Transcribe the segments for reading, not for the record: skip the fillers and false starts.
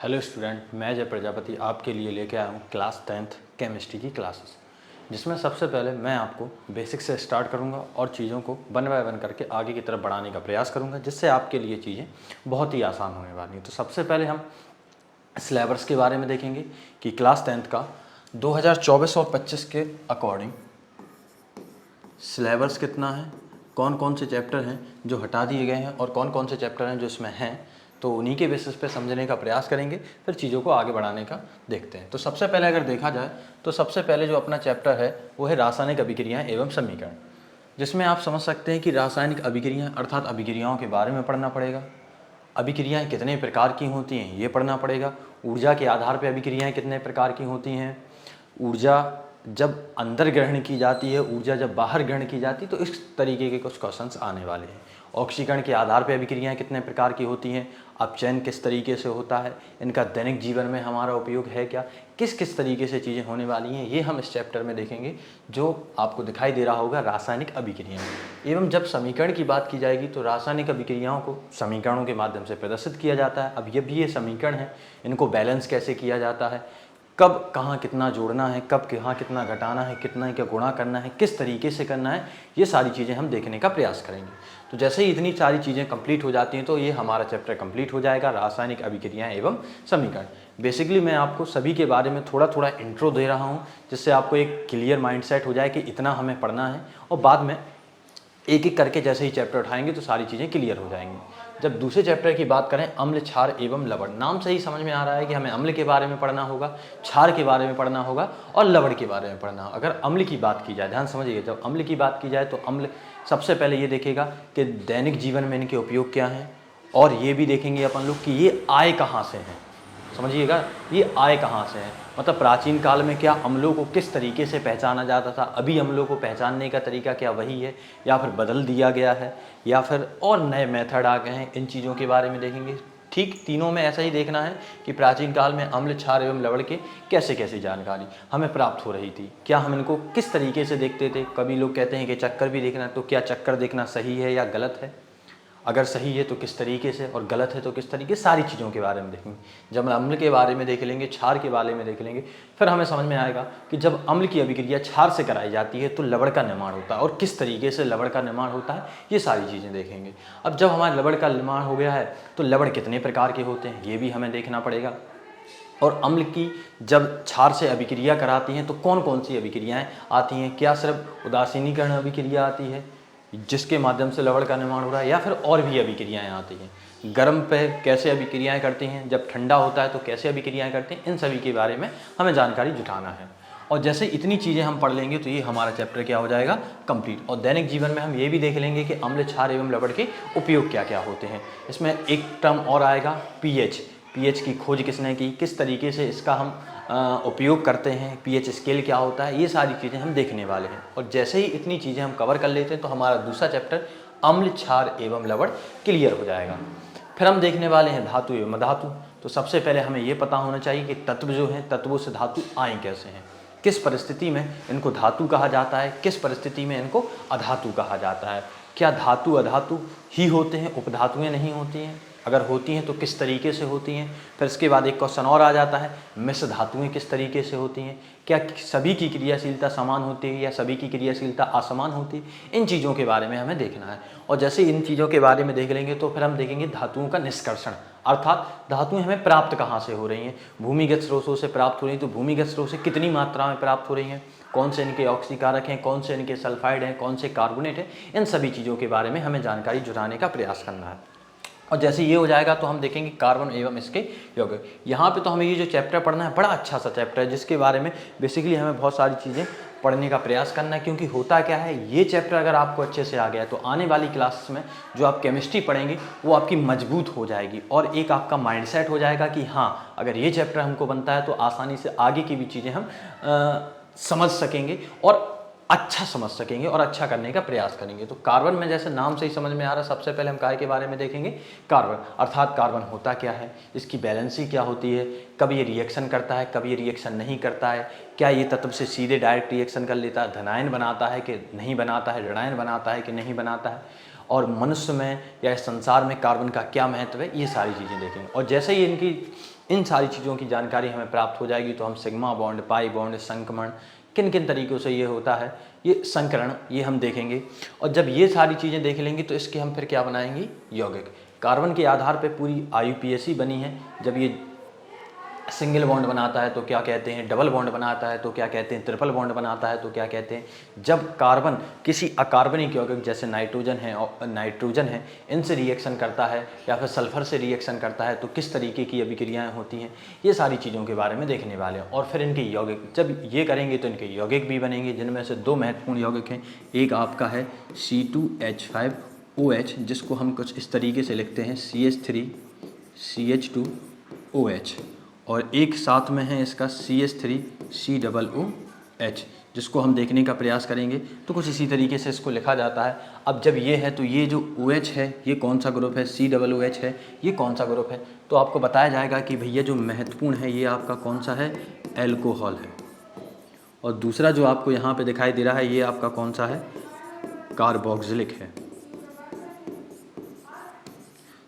Hello student, मैं जय प्रजापति आपके लिए लेके आया हूँ क्लास 10th केमिस्ट्री की क्लासेस, जिसमें सबसे पहले मैं आपको बेसिक से स्टार्ट करूँगा और चीज़ों को वन बाय वन करके आगे की तरफ बढ़ाने का प्रयास करूँगा, जिससे आपके लिए चीज़ें बहुत ही आसान होने वाली हैं। तो सबसे पहले हम सिलेबस के बारे में देखेंगे कि क्लास 10th का 2024 और 25 के अकॉर्डिंग सिलेबस कितना है, कौन कौन से चैप्टर हैं जो हटा दिए गए हैं और कौन कौन से चैप्टर हैं जो इसमें हैं। तो उन्हीं के बेसिस पे समझने का प्रयास करेंगे, फिर चीज़ों को आगे बढ़ाने का देखते हैं। तो सबसे पहले अगर देखा जाए तो सबसे पहले जो अपना चैप्टर है वो है रासायनिक अभिक्रियाएं एवं समीकरण, जिसमें आप समझ सकते हैं कि रासायनिक अभिक्रियाएं अर्थात अभिक्रियाओं के बारे में पढ़ना पड़ेगा। अभिक्रियाएं कितने प्रकार की होती हैं ये पढ़ना पड़ेगा। ऊर्जा के आधार पर अभिक्रियाएं कितने प्रकार की होती हैं, ऊर्जा जब अंदर ग्रहण की जाती है, ऊर्जा जब बाहर ग्रहण की जाती है, तो इस तरीके के कुछ क्वेश्चंस आने वाले हैं। ऑक्सीकरण के आधार पर अभिक्रियाएं कितने प्रकार की होती हैं, अपचयन किस तरीके से होता है, इनका दैनिक जीवन में हमारा उपयोग है क्या, किस किस तरीके से चीज़ें होने वाली हैं, ये हम इस चैप्टर में देखेंगे, जो आपको दिखाई दे रहा होगा रासायनिक अभिक्रियाएं। एवं जब समीकरण की बात की जाएगी तो रासायनिक अभिक्रियाओं को समीकरणों के माध्यम से प्रदर्शित किया जाता है। अब ये समीकरण है, इनको बैलेंस कैसे किया जाता है, कब कहाँ कितना जोड़ना है, कब कहाँ कितना घटाना है, कितना क्या गुणा करना है, किस तरीके से करना है, ये सारी चीज़ें हम देखने का प्रयास करेंगे। तो जैसे ही इतनी सारी चीज़ें कंप्लीट हो जाती हैं तो ये हमारा चैप्टर कंप्लीट हो जाएगा, रासायनिक अभिक्रियाएं एवं समीकरण। बेसिकली मैं आपको सभी के बारे में थोड़ा थोड़ा इंट्रो दे रहा हूँ, जिससे आपको एक क्लियर माइंडसेट हो जाए कि इतना हमें पढ़ना है, और बाद में एक एक करके जैसे ही चैप्टर उठाएंगे तो सारी चीज़ें क्लियर हो जाएंगी। जब दूसरे चैप्टर की बात करें, अम्ल, क्षार एवं लवण, नाम से ही समझ में आ रहा है कि हमें अम्ल के बारे में पढ़ना होगा, क्षार के बारे में पढ़ना होगा और लवण के बारे में पढ़ना होगा। अगर अम्ल की बात की जाए, ध्यान समझिए, जब अम्ल की बात की जाए तो अम्ल सबसे पहले ये देखेगा कि दैनिक जीवन में इनके उपयोग क्या हैं, और ये भी देखेंगे अपन लोग कि ये आए कहाँ से हैं। समझिएगा, ये आए कहाँ से हैं, मतलब प्राचीन काल में क्या अम्लों को किस तरीके से पहचाना जाता था, अभी अम्लों को पहचानने का तरीका क्या वही है या फिर बदल दिया गया है, या फिर और नए मेथड आ गए हैं, इन चीज़ों के बारे में देखेंगे। ठीक तीनों में ऐसा ही देखना है कि प्राचीन काल में अम्ल, क्षार एवं लवण के कैसे कैसी जानकारी हमें प्राप्त हो रही थी, क्या हम इनको किस तरीके से देखते थे। कभी लोग कहते हैं कि चक्कर भी देखना, तो क्या चक्कर देखना सही है या गलत है, अगर सही है तो किस तरीके से, और गलत है तो किस तरीके, सारी चीज़ों के बारे में देखेंगे। जब हम अम्ल के बारे में देख लेंगे, क्षार के बारे में देख लेंगे, फिर हमें समझ में आएगा कि जब अम्ल की अभिक्रिया क्षार से कराई जाती है तो लवण का निर्माण होता है, और किस तरीके से लवण का निर्माण होता है, ये सारी चीज़ें देखेंगे। अब जब हमारे लवण का निर्माण हो गया है तो लवण कितने प्रकार के होते हैं ये भी हमें देखना पड़ेगा, और अम्ल की जब क्षार से अभिक्रिया कराती हैं तो कौन कौन सी अभिक्रियाएँ आती हैं, क्या सिर्फ उदासीनीकरण अभिक्रिया आती है जिसके माध्यम से लवण का निर्माण हो रहा है, या फिर और भी अभिक्रियाएं आती हैं, गर्म पे कैसे अभिक्रियाएं करते हैं, जब ठंडा होता है तो कैसे अभिक्रियाएं करते हैं, इन सभी के बारे में हमें जानकारी जुटाना है। और जैसे इतनी चीज़ें हम पढ़ लेंगे तो ये हमारा चैप्टर क्या हो जाएगा, कंप्लीट। और दैनिक जीवन में हम ये भी देख लेंगे कि अम्ल, क्षार एवं लवण के उपयोग क्या क्या होते हैं। इसमें एक टर्म और आएगा, पीएच। पीएच की खोज किसने की, किस तरीके से इसका हम उपयोग करते हैं, पीएच स्केल क्या होता है, ये सारी चीज़ें हम देखने वाले हैं। और जैसे ही इतनी चीज़ें हम कवर कर लेते हैं तो हमारा दूसरा चैप्टर अम्ल, क्षार एवं लवण क्लियर हो जाएगा। फिर हम देखने वाले हैं धातु एवं अधातु। तो सबसे पहले हमें ये पता होना चाहिए कि तत्व जो हैं, तत्वों से धातु आए कैसे हैं, किस परिस्थिति में इनको धातु कहा जाता है, किस परिस्थिति में इनको अधातु कहा जाता है, क्या धातु अधातु ही होते हैं, उपधातुएँ नहीं होती हैं, अगर होती हैं तो किस तरीके से होती हैं। फिर इसके बाद एक क्वेश्चन और आ जाता है, मिश्र धातुएं किस तरीके से होती हैं, क्या सभी की क्रियाशीलता समान होती है या सभी की क्रियाशीलता असमान होती है, इन चीज़ों के बारे में हमें देखना है। और जैसे इन चीज़ों के बारे में देख लेंगे तो फिर हम देखेंगे धातुओं का निष्कर्षण, अर्थात धातुएं हमें प्राप्त कहाँ से हो रही हैं, भूमिगत स्रोतों से प्राप्त हो रही हैं, तो भूमिगत स्रोत से कितनी मात्रा में प्राप्त हो रही हैं, कौन से इनके ऑक्सीकारक हैं, कौन से इनके सल्फाइड हैं, कौन से कार्बोनेट हैं, इन सभी चीज़ों के बारे में हमें जानकारी जुटाने का प्रयास करना है। और जैसे ये हो जाएगा तो हम देखेंगे कार्बन एवं इसके यौगिक। यहाँ पे तो हमें ये जो चैप्टर पढ़ना है बड़ा अच्छा सा चैप्टर है, जिसके बारे में बेसिकली हमें बहुत सारी चीज़ें पढ़ने का प्रयास करना है। क्योंकि होता क्या है, ये चैप्टर अगर आपको अच्छे से आ गया है तो आने वाली क्लासेस में जो आप केमिस्ट्री पढ़ेंगे वो आपकी मजबूत हो जाएगी, और एक आपका माइंडसेट हो जाएगा कि हाँ, अगर ये चैप्टर हमको बनता है तो आसानी से आगे की भी चीज़ें हम समझ सकेंगे और अच्छा समझ सकेंगे और अच्छा करने का प्रयास करेंगे। तो कार्बन में जैसे नाम से ही समझ में आ रहा है, सबसे पहले हम काय के बारे में देखेंगे, कार्बन, अर्थात कार्बन होता क्या है, इसकी बैलेंसी क्या होती है, कब ये रिएक्शन करता है, कब ये रिएक्शन नहीं करता है, क्या ये तत्व से सीधे डायरेक्ट रिएक्शन कर लेता है, धनायन बनाता है कि नहीं बनाता है, ऋणायन बनाता है कि नहीं बनाता है, और मनुष्य में या संसार में कार्बन का क्या महत्व है, ये सारी चीज़ें देखेंगे। और जैसे ही इनकी इन सारी चीज़ों की जानकारी हमें प्राप्त हो जाएगी तो हम सिग्मा बॉन्ड, पाई बॉन्ड, संक्रमण किन किन तरीक़ों से ये होता है, ये संकरण, ये हम देखेंगे। और जब ये सारी चीज़ें देख लेंगे तो इसके हम फिर क्या बनाएंगे, यौगिक। कार्बन के आधार पे पूरी IUPAC बनी है। जब ये सिंगल बॉन्ड बनाता है तो क्या कहते हैं, डबल बॉन्ड बनाता है तो क्या कहते हैं, ट्रिपल बॉन्ड बनाता है तो क्या कहते हैं। जब कार्बन किसी अकार्बनिक यौगिक जैसे नाइट्रोजन है इनसे रिएक्शन करता है या फिर सल्फर से रिएक्शन करता है तो किस तरीके की अभिक्रियाएं होती हैं, ये सारी चीज़ों के बारे में देखने वाले हैं। और फिर इनके यौगिक जब ये करेंगे तो इनके यौगिक भी बनेंगे, जिनमें से दो महत्वपूर्ण यौगिक हैं। एक आपका है C2H5OH, जिसको हम कुछ इस तरीके से लिखते हैं CH3CH2OH, और एक साथ में है इसका CH3COOH, जिसको हम देखने का प्रयास करेंगे तो कुछ इसी तरीके से इसको लिखा जाता है। अब जब ये है तो ये जो OH है ये कौन सा ग्रुप है, COOH है, ये कौन सा ग्रुप है, तो आपको बताया जाएगा कि भैया जो महत्वपूर्ण है ये आपका कौन सा है, एल्कोहल है। और दूसरा जो आपको यहाँ पे दिखाई दे रहा है ये आपका कौन सा है, कार्बोक्सिलिक है।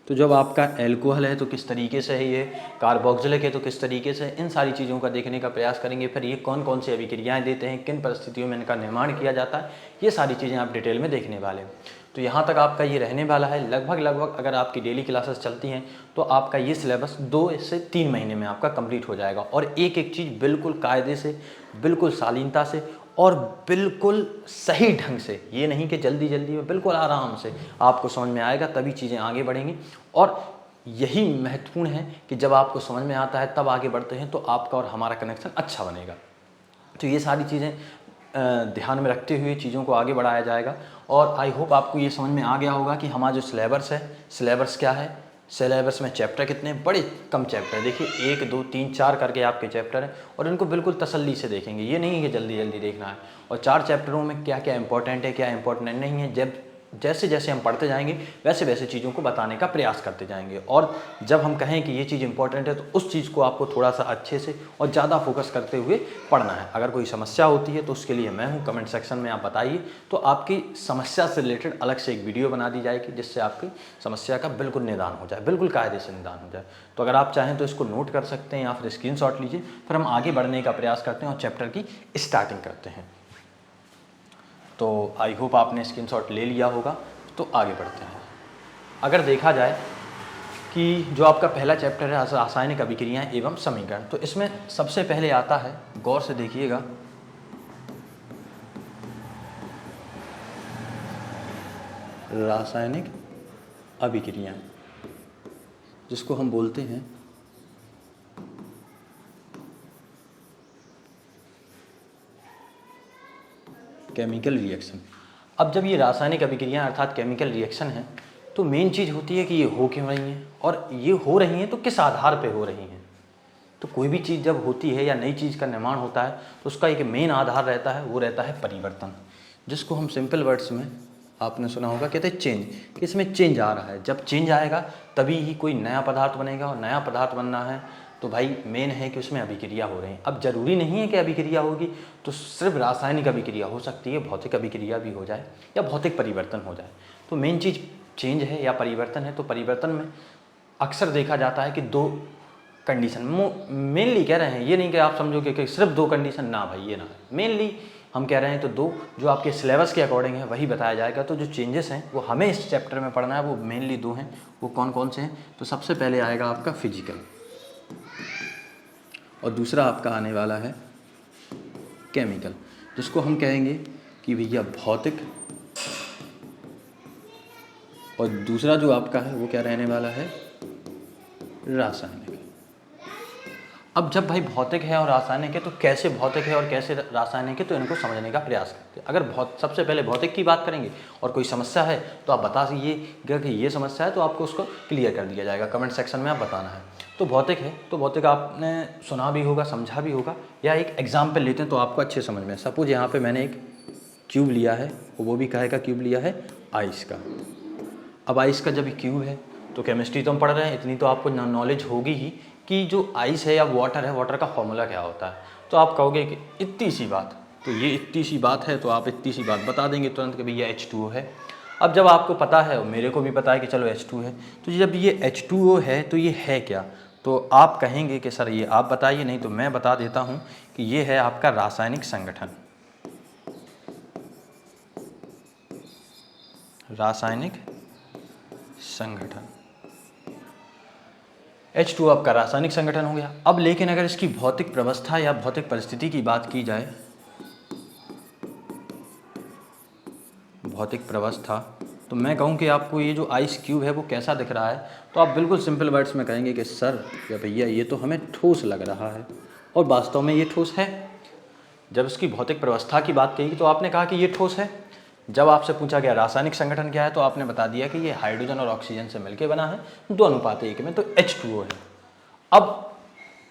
तो जब आपका एल्कोहल है तो किस तरीके से है, ये कार्बोक्सिलिक है तो किस तरीके से, इन सारी चीज़ों का देखने का प्रयास करेंगे। फिर ये कौन कौन सी अभिक्रियाएं देते हैं, किन परिस्थितियों में इनका निर्माण किया जाता है, ये सारी चीज़ें आप डिटेल में देखने वाले हैं। तो यहाँ तक आपका ये रहने वाला है। लगभग अगर आपकी डेली क्लासेस चलती हैं तो आपका ये सिलेबस 2 से 3 महीने में आपका कंप्लीट हो जाएगा। और एक एक चीज़ बिल्कुल कायदे से, बिल्कुल शालीनता से और बिल्कुल सही ढंग से, ये नहीं कि जल्दी जल्दी में, बिल्कुल आराम से आपको समझ में आएगा, तभी चीज़ें आगे बढ़ेंगी। और यही महत्वपूर्ण है कि जब आपको समझ में आता है तब आगे बढ़ते हैं तो आपका और हमारा कनेक्शन अच्छा बनेगा। तो ये सारी चीज़ें ध्यान में रखते हुए चीज़ों को आगे बढ़ाया जाएगा। और आई होप आपको ये समझ में आ गया होगा कि हमारा जो सिलेबस है, सिलेबस क्या है, सिलेबस में चैप्टर कितने, बड़े कम चैप्टर है। देखिए 1 2 3 4 करके आपके चैप्टर हैं और इनको बिल्कुल तसल्ली से देखेंगे, ये नहीं है कि जल्दी जल्दी देखना है। और 4 चैप्टरों में क्या क्या इंपॉर्टेंट है, क्या इंपॉर्टेंट नहीं है, जब जैसे जैसे हम पढ़ते जाएंगे वैसे वैसे चीज़ों को बताने का प्रयास करते जाएंगे। और जब हम कहें कि ये चीज़ इंपॉर्टेंट है तो उस चीज़ को आपको थोड़ा सा अच्छे से और ज़्यादा फोकस करते हुए पढ़ना है। अगर कोई समस्या होती है तो उसके लिए मैं हूँ, कमेंट सेक्शन में आप बताइए, तो आपकी समस्या से रिलेटेड अलग से एक वीडियो बना दी जाएगी जिससे आपकी समस्या का बिल्कुल निदान हो जाए, बिल्कुल कायदे से निदान हो जाए। तो अगर आप चाहें तो इसको नोट कर सकते हैं या फिर स्क्रीनशॉट लीजिए, फिर हम आगे बढ़ने का प्रयास करते हैं और चैप्टर की स्टार्टिंग करते हैं। तो आई होप आपने स्क्रीनशॉट ले लिया होगा। तो आगे बढ़ते हैं। अगर देखा जाए कि जो आपका पहला चैप्टर है रासायनिक अभिक्रियाएं एवं समीकरण, तो इसमें सबसे पहले आता है, गौर से देखिएगा, रासायनिक अभिक्रियाएं, जिसको हम बोलते हैं केमिकल रिएक्शन। अब जब ये रासायनिक अभिक्रियाएं अर्थात केमिकल रिएक्शन है तो मेन चीज़ होती है कि ये हो क्यों रही हैं, और ये हो रही हैं तो किस आधार पे हो रही हैं। तो कोई भी चीज़ जब होती है या नई चीज़ का निर्माण होता है तो उसका एक मेन आधार रहता है, वो रहता है परिवर्तन, जिसको हम सिंपल वर्ड्स में आपने सुना होगा, कहते हैं चेंज, कि इसमें चेंज आ रहा है। जब चेंज आएगा तभी ही कोई नया पदार्थ बनेगा, और नया पदार्थ बनना है तो भाई मेन है कि उसमें अभिक्रिया हो रही है। अब जरूरी नहीं है कि अभिक्रिया होगी तो सिर्फ रासायनिक अभिक्रिया हो सकती है, भौतिक अभिक्रिया भी हो जाए या भौतिक परिवर्तन हो जाए। तो मेन चीज़ चेंज है या परिवर्तन है। तो परिवर्तन में अक्सर देखा जाता है कि 2 कंडीशन मेनली कह रहे हैं, ये नहीं कि आप समझोगे कि सिर्फ 2 कंडीशन, ना भाई ये ना, मेनली हम कह रहे हैं तो 2 जो आपके सिलेबस के अकॉर्डिंग है वही बताया जाएगा। तो जो चेंजेस हैं वो हमें इस चैप्टर में पढ़ना है, वो मेनली 2 हैं। वो कौन कौन से हैं, तो सबसे पहले आएगा आपका फिजिकल और दूसरा आपका आने वाला है केमिकल, जिसको हम कहेंगे कि भैया भौतिक, और दूसरा जो आपका है वो क्या रहने वाला है, रासायनिक। अब जब भाई भौतिक है और रासायनिक है तो कैसे भौतिक है और कैसे रासायनिक है, तो इनको समझने का प्रयास करते हैं। अगर सबसे पहले भौतिक की बात करेंगे और कोई समस्या है तो आप बता दीजिएगा कि ये समस्या है, तो आपको उसको क्लियर कर दिया जाएगा, कमेंट सेक्शन में आप बताना है। तो भौतिक है तो भौतिक आपने सुना भी होगा, समझा भी होगा, या एक एग्जाम्पल लेते हैं तो आपको अच्छे समझ में। सपोज यहाँ पे मैंने एक क्यूब लिया है, वो भी काहे का क्यूब लिया है, आइस का। अब आइस का जब क्यूब है तो केमिस्ट्री तो हम पढ़ रहे हैं, इतनी तो आपको नॉलेज होगी ही कि जो आइस है या वाटर है, वाटर का फॉर्मूला क्या होता है। तो आप कहोगे कि इतनी सी बात, तो ये इतनी सी बात है, तो आप इतनी सी बात बता देंगे तुरंत कि भैया H2O है। अब जब आपको पता है और मेरे को भी पता है कि चलो H2 है, तो जब ये H2O है तो ये है क्या, तो आप कहेंगे कि सर ये आप बताइए, नहीं तो मैं बता देता हूँ कि ये है आपका रासायनिक संगठन। रासायनिक संगठन H2O आपका रासायनिक संगठन हो गया। अब लेकिन अगर इसकी भौतिक व्यवस्था या भौतिक परिस्थिति की बात की जाए, भौतिक व्यवस्था, तो मैं कहूँ कि आपको ये जो आइस क्यूब है वो कैसा दिख रहा है, तो आप बिल्कुल सिंपल वर्ड्स में कहेंगे कि सर या भैया ये तो हमें ठोस लग रहा है, और वास्तव में ये ठोस है। जब इसकी भौतिक व्यवस्था की बात कही तो आपने कहा कि ये ठोस है। जब आपसे पूछा गया रासायनिक संगठन क्या है, तो आपने बता दिया कि ये हाइड्रोजन और ऑक्सीजन से मिलकर बना है 2:1 में, तो H2O है। अब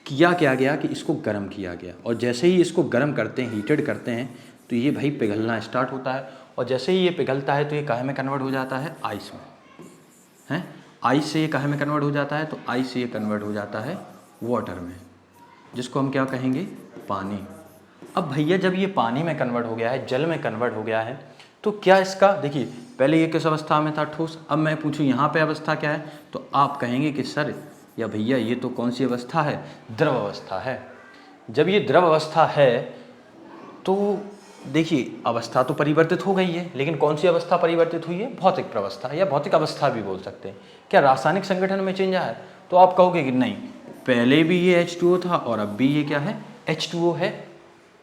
किया क्या गया कि इसको गर्म किया गया, और जैसे ही इसको गर्म करते हैं, हीटेड करते हैं, तो ये भाई पिघलना स्टार्ट होता है, और जैसे ही ये पिघलता है तो ये काहे में कन्वर्ट हो जाता है, आइस में, हैं। आइस से ये काहे में कन्वर्ट हो जाता है, तो आइस से ये कन्वर्ट हो जाता है वाटर में, जिसको हम क्या कहेंगे, पानी। अब भैया जब ये पानी में कन्वर्ट हो गया है, जल में कन्वर्ट हो गया है, तो क्या इसका, देखिए पहले ये किस अवस्था में था, ठोस। अब मैं पूछूं यहाँ पे अवस्था क्या है, तो आप कहेंगे कि सर या भैया ये तो कौन सी अवस्था है, द्रव अवस्था है। जब ये द्रव अवस्था है तो देखिए अवस्था तो परिवर्तित हो गई है, लेकिन कौन सी अवस्था परिवर्तित हुई है, भौतिक अवस्था या भौतिक अवस्था भी बोल सकते हैं। क्या रासायनिक संगठन में चेंज आया है, तो आप कहोगे कि नहीं, पहले भी ये H2O था और अब भी ये क्या है, H2O है,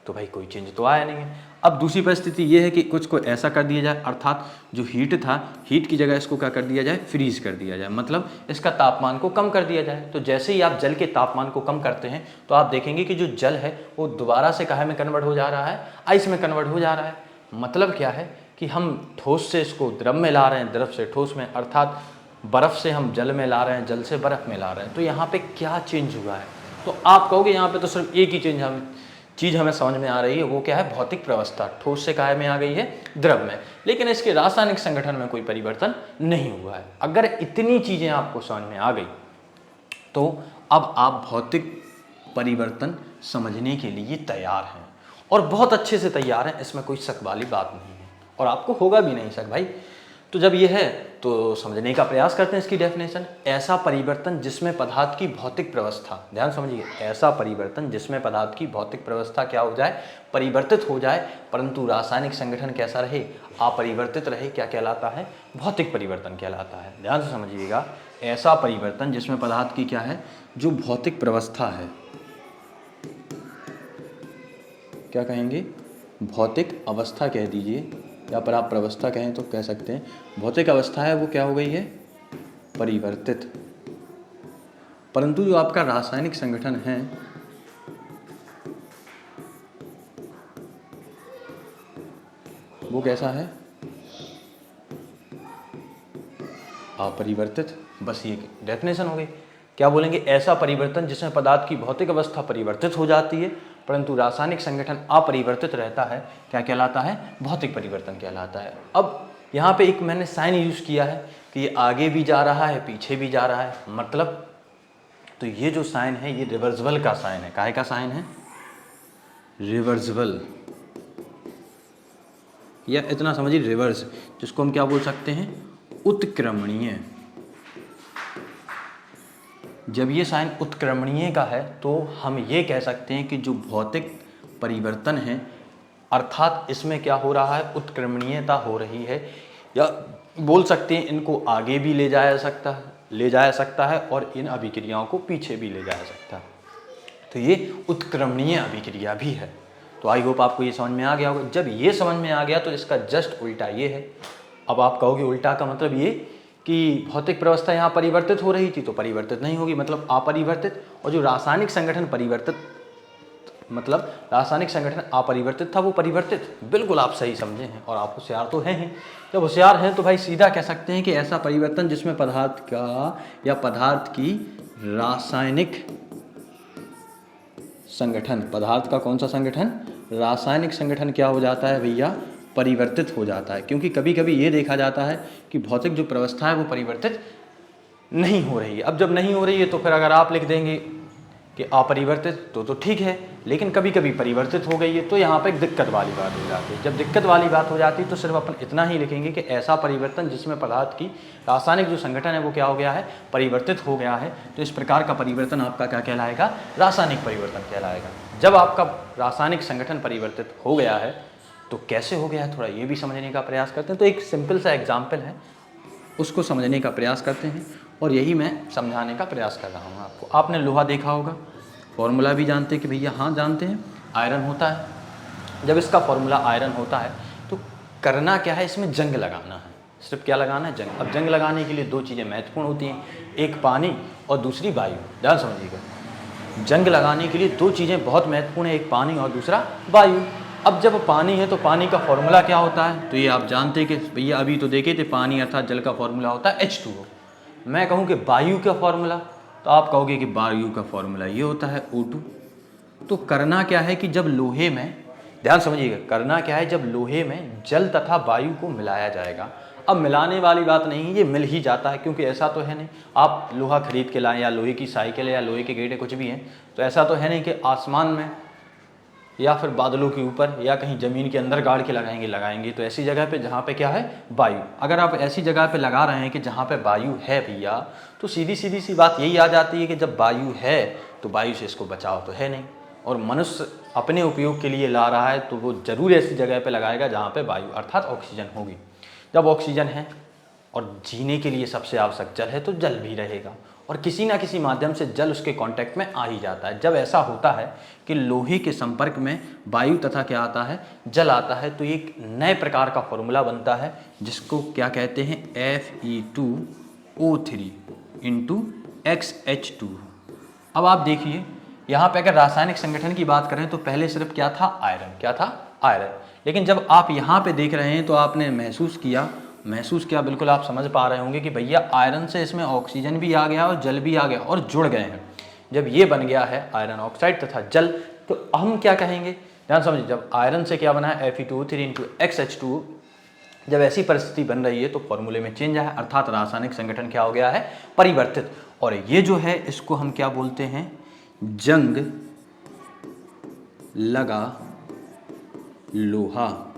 तो भाई कोई चेंज तो आया नहीं है। अब दूसरी परिस्थिति ये है कि कुछ को ऐसा कर दिया जाए, अर्थात जो हीट था, हीट की जगह इसको क्या कर दिया जाए, फ्रीज कर दिया जाए, मतलब इसका तापमान को कम कर दिया जाए। तो जैसे ही आप जल के तापमान को कम करते हैं तो आप देखेंगे कि जो जल है वो दोबारा से काहे में कन्वर्ट हो जा रहा है, आइस में कन्वर्ट हो जा रहा है। मतलब क्या है कि हम ठोस से इसको द्रव में ला रहे हैं, द्रव से ठोस में, अर्थात बर्फ़ से हम जल में ला रहे हैं, जल से बर्फ़ में ला रहे हैं। तो यहाँ पे क्या चेंज हुआ है, तो आप कहोगे यहाँ पे तो सिर्फ एक ही चीज़ हमें समझ में आ रही है, वो क्या है, भौतिक व्यवस्था, ठोस से काहे में आ गई है, द्रव में। लेकिन इसके रासायनिक संगठन में कोई परिवर्तन नहीं हुआ है। अगर इतनी चीज़ें आपको समझ में आ गई तो अब आप भौतिक परिवर्तन समझने के लिए तैयार हैं, और बहुत अच्छे से तैयार हैं, इसमें कोई शक वाली बात नहीं है, और आपको होगा भी नहीं शक भाई। तो जब ये है तो समझने का प्रयास करते हैं इसकी डेफिनेशन। ऐसा परिवर्तन जिसमें पदार्थ की भौतिक व्यवस्था, ध्यान समझिए, ऐसा परिवर्तन जिसमें पदार्थ की भौतिक व्यवस्था क्या हो जाए, परिवर्तित हो जाए, परंतु रासायनिक संगठन कैसा रहे, अपरिवर्तित रहे, क्या कहलाता है, भौतिक परिवर्तन कहलाता है। ध्यान से समझिएगा, ऐसा परिवर्तन जिसमें पदार्थ की क्या है, जो भौतिक व्यवस्था है, क्या कहेंगे, भौतिक अवस्था कह दीजिए, या पर आप प्रवस्था कहें तो कह सकते हैं। भौतिक अवस्था है वो क्या हो गई है, परिवर्तित। परंतु जो आपका रासायनिक संगठन है वो कैसा है, अपरिवर्तित। बस ये डेफिनेशन हो गई। क्या बोलेंगे, ऐसा परिवर्तन जिसमें पदार्थ की भौतिक अवस्था परिवर्तित हो जाती है परंतु रासायनिक संगठन अपरिवर्तित रहता है, क्या कहलाता है, भौतिक परिवर्तन कहलाता है। अब यहाँ पे एक मैंने साइन यूज किया है कि ये आगे भी जा रहा है, पीछे भी जा रहा है, मतलब तो ये जो साइन है ये रिवर्सिबल का साइन है। काहे का साइन है, रिवर्सिबल, या इतना समझिए रिवर्स, जिसको हम क्या बोल सकते हैं, उत्क्रमणीय। जब ये साइन उत्क्रमणीय का है तो हम ये कह सकते हैं कि जो भौतिक परिवर्तन है, अर्थात इसमें क्या हो रहा है, उत्क्रमणीयता हो रही है, या बोल सकते हैं इनको आगे भी ले जाया सकता है और इन अभिक्रियाओं को पीछे भी ले जाया सकता है। तो ये उत्क्रमणीय अभिक्रिया भी है। तो आई होप आपको ये समझ में आ गया होगा। जब ये समझ में आ गया तो इसका जस्ट उल्टा ये है। अब आप कहोगे उल्टा का मतलब ये कि भौतिक व्यवस्था यहाँ परिवर्तित हो रही थी तो परिवर्तित नहीं होगी, मतलब अपरिवर्तित, और जो रासायनिक संगठन परिवर्तित, मतलब रासायनिक संगठन अपरिवर्तित था वो परिवर्तित। बिल्कुल आप सही समझे हैं और आप होशियार तो हैं ही। जब होशियार हैं तो भाई सीधा कह सकते हैं कि ऐसा परिवर्तन जिसमें पदार्थ का या पदार्थ की रासायनिक संगठन, पदार्थ का कौन सा संगठन, रासायनिक संगठन क्या हो जाता है भैया, परिवर्तित हो जाता है। क्योंकि कभी कभी ये देखा जाता है कि भौतिक जो व्यवस्था है वो परिवर्तित नहीं हो रही है। अब जब नहीं हो रही है तो फिर अगर आप लिख देंगे कि अपरिवर्तित तो ठीक है, लेकिन कभी कभी परिवर्तित हो गई है, तो यहाँ पे एक दिक्कत वाली बात हो जाती है। जब दिक्कत वाली बात हो जाती है तो सिर्फ अपन इतना ही लिखेंगे कि ऐसा परिवर्तन जिसमें पदार्थ की रासायनिक जो संगठन है वो क्या हो गया है, परिवर्तित हो गया है। तो इस प्रकार का परिवर्तन आपका क्या कहलाएगा, रासायनिक परिवर्तन कहलाएगा। जब आपका रासायनिक संगठन परिवर्तित हो गया है तो कैसे हो गया है, थोड़ा ये भी समझने का प्रयास करते हैं। तो एक सिंपल सा एग्जाम्पल है, उसको समझने का प्रयास करते हैं और यही मैं समझाने का प्रयास कर रहा हूँ आपको। आपने लोहा देखा होगा, फॉर्मूला भी जानते हैं कि भैया, हाँ जानते हैं, आयरन होता है। जब इसका फॉर्मूला आयरन होता है तो करना क्या है, इसमें जंग लगाना है। सिर्फ क्या लगाना है, जंग। अब जंग लगाने के लिए दो चीज़ें महत्वपूर्ण होती हैं, एक पानी और दूसरी वायु। ध्यान समझिएगा, जंग लगाने के लिए दो चीज़ें बहुत महत्वपूर्ण है, एक पानी और दूसरा वायु। अब जब पानी है तो पानी का फॉर्मूला क्या होता है, तो ये आप जानते हैं कि भैया अभी तो देखे थे, पानी अर्थात जल का फॉर्मूला होता है H2O। मैं कहूँ कि वायु का फॉर्मूला, तो आप कहोगे कि वायु का फॉर्मूला ये होता है O2। तो करना क्या है कि जब लोहे में, ध्यान समझिएगा, करना क्या है, जब लोहे में जल तथा वायु को मिलाया जाएगा। अब मिलाने वाली बात नहीं, ये मिल ही जाता है, क्योंकि ऐसा तो है नहीं आप लोहा खरीद के लाएं या लोहे की साइकिल या लोहे के गेटे कुछ भी हैं, तो ऐसा तो है नहीं कि आसमान में या फिर बादलों के ऊपर या कहीं ज़मीन के अंदर गाड़ के लगाएंगे। तो ऐसी जगह पे जहाँ पे क्या है, वायु। अगर आप ऐसी जगह पे लगा रहे हैं कि जहाँ पे वायु है भैया, तो सीधी सी बात यही आ जाती है कि जब वायु है तो वायु से इसको बचाव तो है नहीं, और मनुष्य अपने उपयोग के लिए ला रहा है तो वो जरूर ऐसी जगह पर लगाएगा जहाँ पर वायु अर्थात ऑक्सीजन होगी। जब ऑक्सीजन है और जीने के लिए सबसे आवश्यक जल है, तो जल भी रहेगा, और किसी ना किसी माध्यम से जल उसके कांटेक्ट में आ ही जाता है। जब ऐसा होता है कि लोहे के संपर्क में वायु तथा क्या आता है, जल आता है, तो एक नए प्रकार का फॉर्मूला बनता है जिसको क्या कहते हैं, Fe2O3 इंटू XH2। अब आप देखिए यहाँ पे अगर रासायनिक संगठन की बात करें तो पहले सिर्फ क्या था, आयरन। क्या था, आयरन। लेकिन जब आप यहाँ पे देख रहे हैं तो आपने महसूस किया, बिल्कुल आप समझ पा रहे होंगे कि भैया आयरन से इसमें ऑक्सीजन भी आ गया और जल भी आ गया और जुड़ गए हैं। जब ये बन गया है आयरन ऑक्साइड तथा जल, तो हम क्या कहेंगे, ध्यान समझिए, जब आयरन से क्या बना है, Fe2O3 इंटू XH2। जब ऐसी परिस्थिति बन रही है तो फॉर्मूले में चेंज है, अर्थात रासायनिक संगठन क्या हो गया है, परिवर्तित। और ये जो है इसको हम क्या बोलते हैं, जंग लगा लोहा।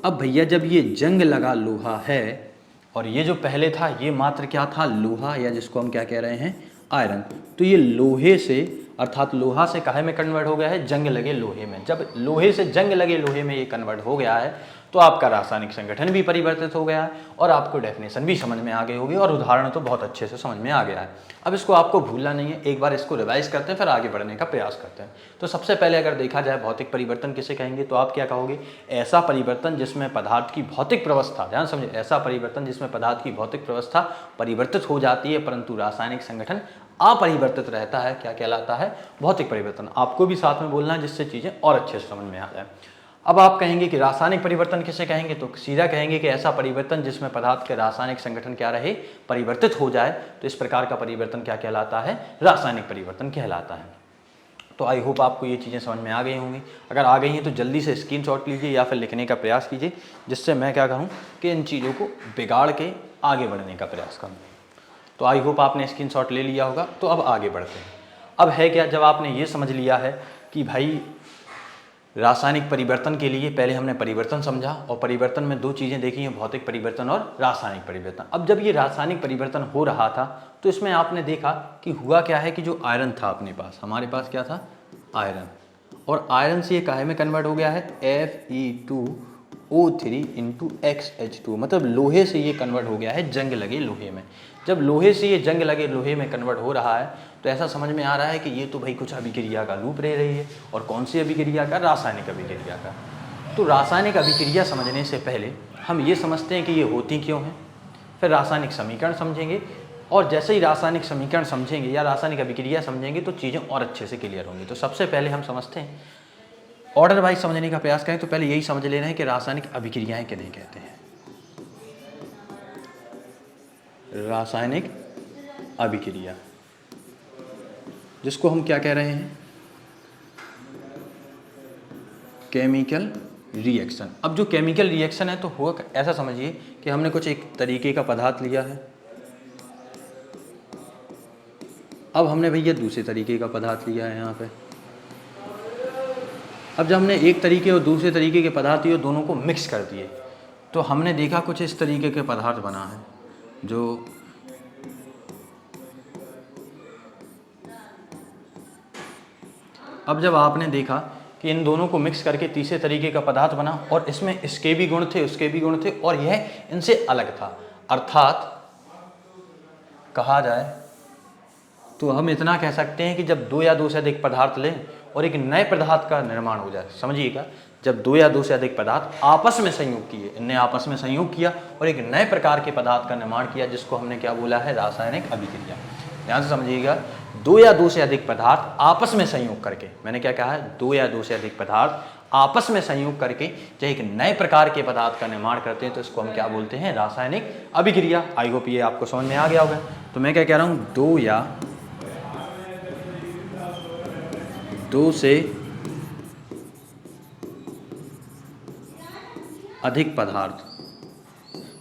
अब भैया जब ये जंग लगा लोहा है, और ये जो पहले था ये मात्र क्या था, लोहा, या जिसको हम क्या कह रहे हैं, आयरन। तो ये लोहे से अर्थात लोहा से काहे में कन्वर्ट हो गया है, जंग लगे लोहे में। जब लोहे से जंग लगे लोहे में ये कन्वर्ट हो गया है तो आपका रासायनिक संगठन भी परिवर्तित हो गया है और आपको डेफिनेशन भी समझ में आ गई होगी और उदाहरण तो बहुत अच्छे से समझ में आ गया है। अब इसको आपको भूलना नहीं है, एक बार इसको रिवाइज करते हैं फिर आगे बढ़ने का प्रयास करते हैं। तो सबसे पहले अगर देखा जाए भौतिक परिवर्तन किसे कहेंगे, तो आप क्या कहोगे, ऐसा परिवर्तन जिसमें पदार्थ की भौतिक व्यवस्था, ध्यान समझिए, ऐसा परिवर्तन जिसमें पदार्थ की भौतिक व्यवस्था परिवर्तित हो जाती है परंतु रासायनिक संगठन अपरिवर्तित रहता है, क्या कहलाता है, भौतिक परिवर्तन। आपको भी साथ में बोलना है जिससे चीजें और अच्छे से समझ में आ जाए। अब आप कहेंगे कि रासायनिक परिवर्तन किसे कहेंगे, तो सीधा कहेंगे कि ऐसा परिवर्तन जिसमें पदार्थ के रासायनिक संगठन क्या रहे, परिवर्तित हो जाए। तो इस प्रकार का परिवर्तन क्या कहलाता है, रासायनिक परिवर्तन कहलाता है। तो आई होप आपको ये चीज़ें समझ में आ गई होंगी। अगर आ गई हैं तो जल्दी से स्क्रीनशॉट लीजिए या फिर लिखने का प्रयास कीजिए, जिससे मैं क्या कहूँ कि इन चीज़ों को बिगाड़ के आगे बढ़ने का प्रयास करूँ। तो आई होप आपने स्क्रीनशॉट ले लिया होगा। तो अब आगे बढ़ते हैं। अब है क्या, जब आपने ये समझ लिया है कि भाई रासायनिक परिवर्तन के लिए पहले हमने परिवर्तन समझा, और परिवर्तन में दो चीज़ें देखी हैं, भौतिक परिवर्तन और रासायनिक परिवर्तन। अब जब ये रासायनिक परिवर्तन हो रहा था तो इसमें आपने देखा कि हुआ क्या है कि जो आयरन था अपने पास, हमारे पास क्या था, आयरन, और आयरन से ये काहे में कन्वर्ट हो गया है, Fe2O3 इंटू XH2, मतलब लोहे से ये कन्वर्ट हो गया है जंग लगे लोहे में। जब लोहे से ये जंग लगे लोहे में कन्वर्ट हो रहा है तो ऐसा समझ में आ रहा है कि ये तो भाई कुछ अभिक्रिया का रूप ले रही है, और कौन सी अभिक्रिया का, रासायनिक अभिक्रिया का। तो रासायनिक अभिक्रिया समझने से पहले हम ये समझते हैं कि ये होती क्यों है, फिर रासायनिक समीकरण समझेंगे, और जैसे ही रासायनिक समीकरण समझेंगे या रासायनिक अभिक्रिया समझेंगे तो चीज़ें और अच्छे से क्लियर होंगी। तो सबसे पहले हम समझते हैं, ऑर्डर वाइज समझने का प्रयास करें तो पहले यही समझ लेना है कि रासायनिक अभिक्रियाएं किन्हें कहते हैं। रासायनिक अभिक्रिया, जिसको हम क्या कह रहे हैं, केमिकल रिएक्शन। अब जो केमिकल रिएक्शन है तो हुआ ऐसा समझिए कि हमने कुछ एक तरीके का पदार्थ लिया है, अब हमने भैया दूसरे तरीके का पदार्थ लिया है यहाँ पे। अब जब हमने एक तरीके और दूसरे तरीके के पदार्थ लिए, दोनों को मिक्स कर दिए, तो हमने देखा कुछ इस तरीके के पदार्थ बना है, जो अब जब आपने देखा कि इन दोनों को मिक्स करके तीसरे तरीके का पदार्थ बना और इसमें इसके भी गुण थे, उसके भी गुण थे, और यह इनसे अलग था, अर्थात कहा जाए तो हम इतना कह सकते हैं कि जब दो या दो से अधिक पदार्थ लें और एक नए पदार्थ का निर्माण हो जाए, समझिएगा, जब दो या दो से अधिक पदार्थ आपस में संयोग किए, इनने आपस में संयोग किया और एक नए प्रकार के पदार्थ का निर्माण किया, जिसको हमने क्या बोला है, रासायनिक अभिक्रिया। ध्यान से समझिएगा, दो या दो से अधिक पदार्थ आपस में संयोग करके, मैंने क्या कहा है, दो या दो से अधिक पदार्थ आपस में संयोग करके जब एक नए प्रकार के पदार्थ का निर्माण करते हैं, तो इसको हम क्या बोलते हैं, रासायनिक अभिक्रिया। आई होप ये आपको समझ में आ गया होगा। तो मैं क्या कह रहा हूँ, दो या दो से अधिक पदार्थ,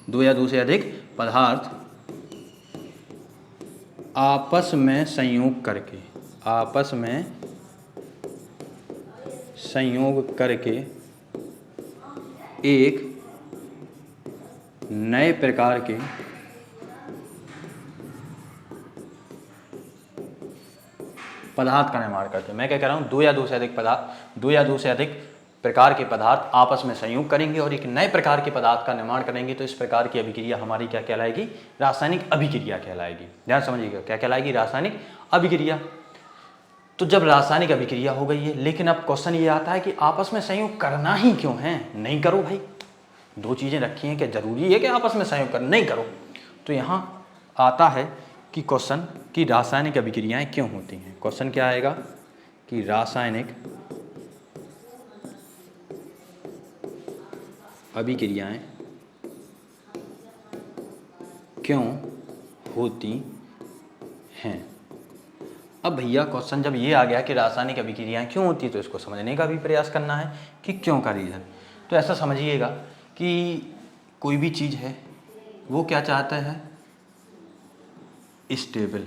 दो या दो से अधिक पदार्थ आपस में संयोग करके, आपस में संयोग करके एक नए प्रकार के पदार्थ का निर्माण करते हैं। मैं क्या कह रहा हूँ, दो या दो से अधिक पदार्थ, दो या दो से अधिक प्रकार के पदार्थ आपस में संयोग करेंगे और एक नए प्रकार के पदार्थ का निर्माण करेंगे, तो इस प्रकार की अभिक्रिया हमारी क्या कहलाएगी, रासायनिक अभिक्रिया कहलाएगी। ध्यान समझिएगा, क्या कहलाएगी, रासायनिक अभिक्रिया। तो जब रासायनिक अभिक्रिया हो गई है, लेकिन अब क्वेश्चन ये आता है कि आपस में संयोग करना ही क्यों है, नहीं करो भाई, दो चीज़ें रखी हैं, क्या जरूरी है कि आपस में संयोग कर, नहीं करो। तो यहाँ आता है कि क्वेश्चन कि रासायनिक अभिक्रियाएं क्यों होती हैं। क्वेश्चन क्या आएगा कि रासायनिक अभिक्रियाएं क्यों होती हैं। अब भैया क्वेश्चन जब ये आ गया कि रासायनिक अभिक्रियाएं क्यों होती है, तो इसको समझने का भी प्रयास करना है कि क्यों का रीज़न। तो ऐसा समझिएगा कि कोई भी चीज़ है वो क्या चाहता है, स्टेबल।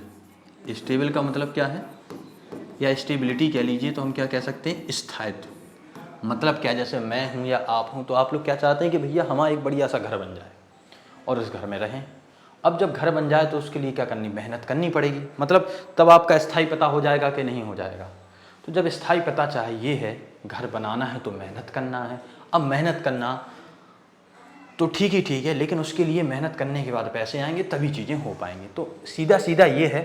स्टेबल का मतलब क्या है, या स्टेबिलिटी कह लीजिए, तो हम क्या कह सकते हैं, स्थायित्व। मतलब क्या, जैसे मैं हूँ या आप हूँ, तो आप लोग क्या चाहते हैं कि भैया हमारा एक बढ़िया सा घर बन जाए और उस घर में रहें। अब जब घर बन जाए तो उसके लिए क्या करनी, मेहनत करनी पड़ेगी, मतलब तब आपका स्थायी पता हो जाएगा कि नहीं हो जाएगा। तो जब स्थायी पता चाहिए है, घर बनाना है, तो मेहनत करना है। अब मेहनत करना तो ठीक है, लेकिन उसके लिए मेहनत करने के बाद पैसे आएंगे, तभी चीज़ें हो पाएंगी। तो सीधा सीधा ये है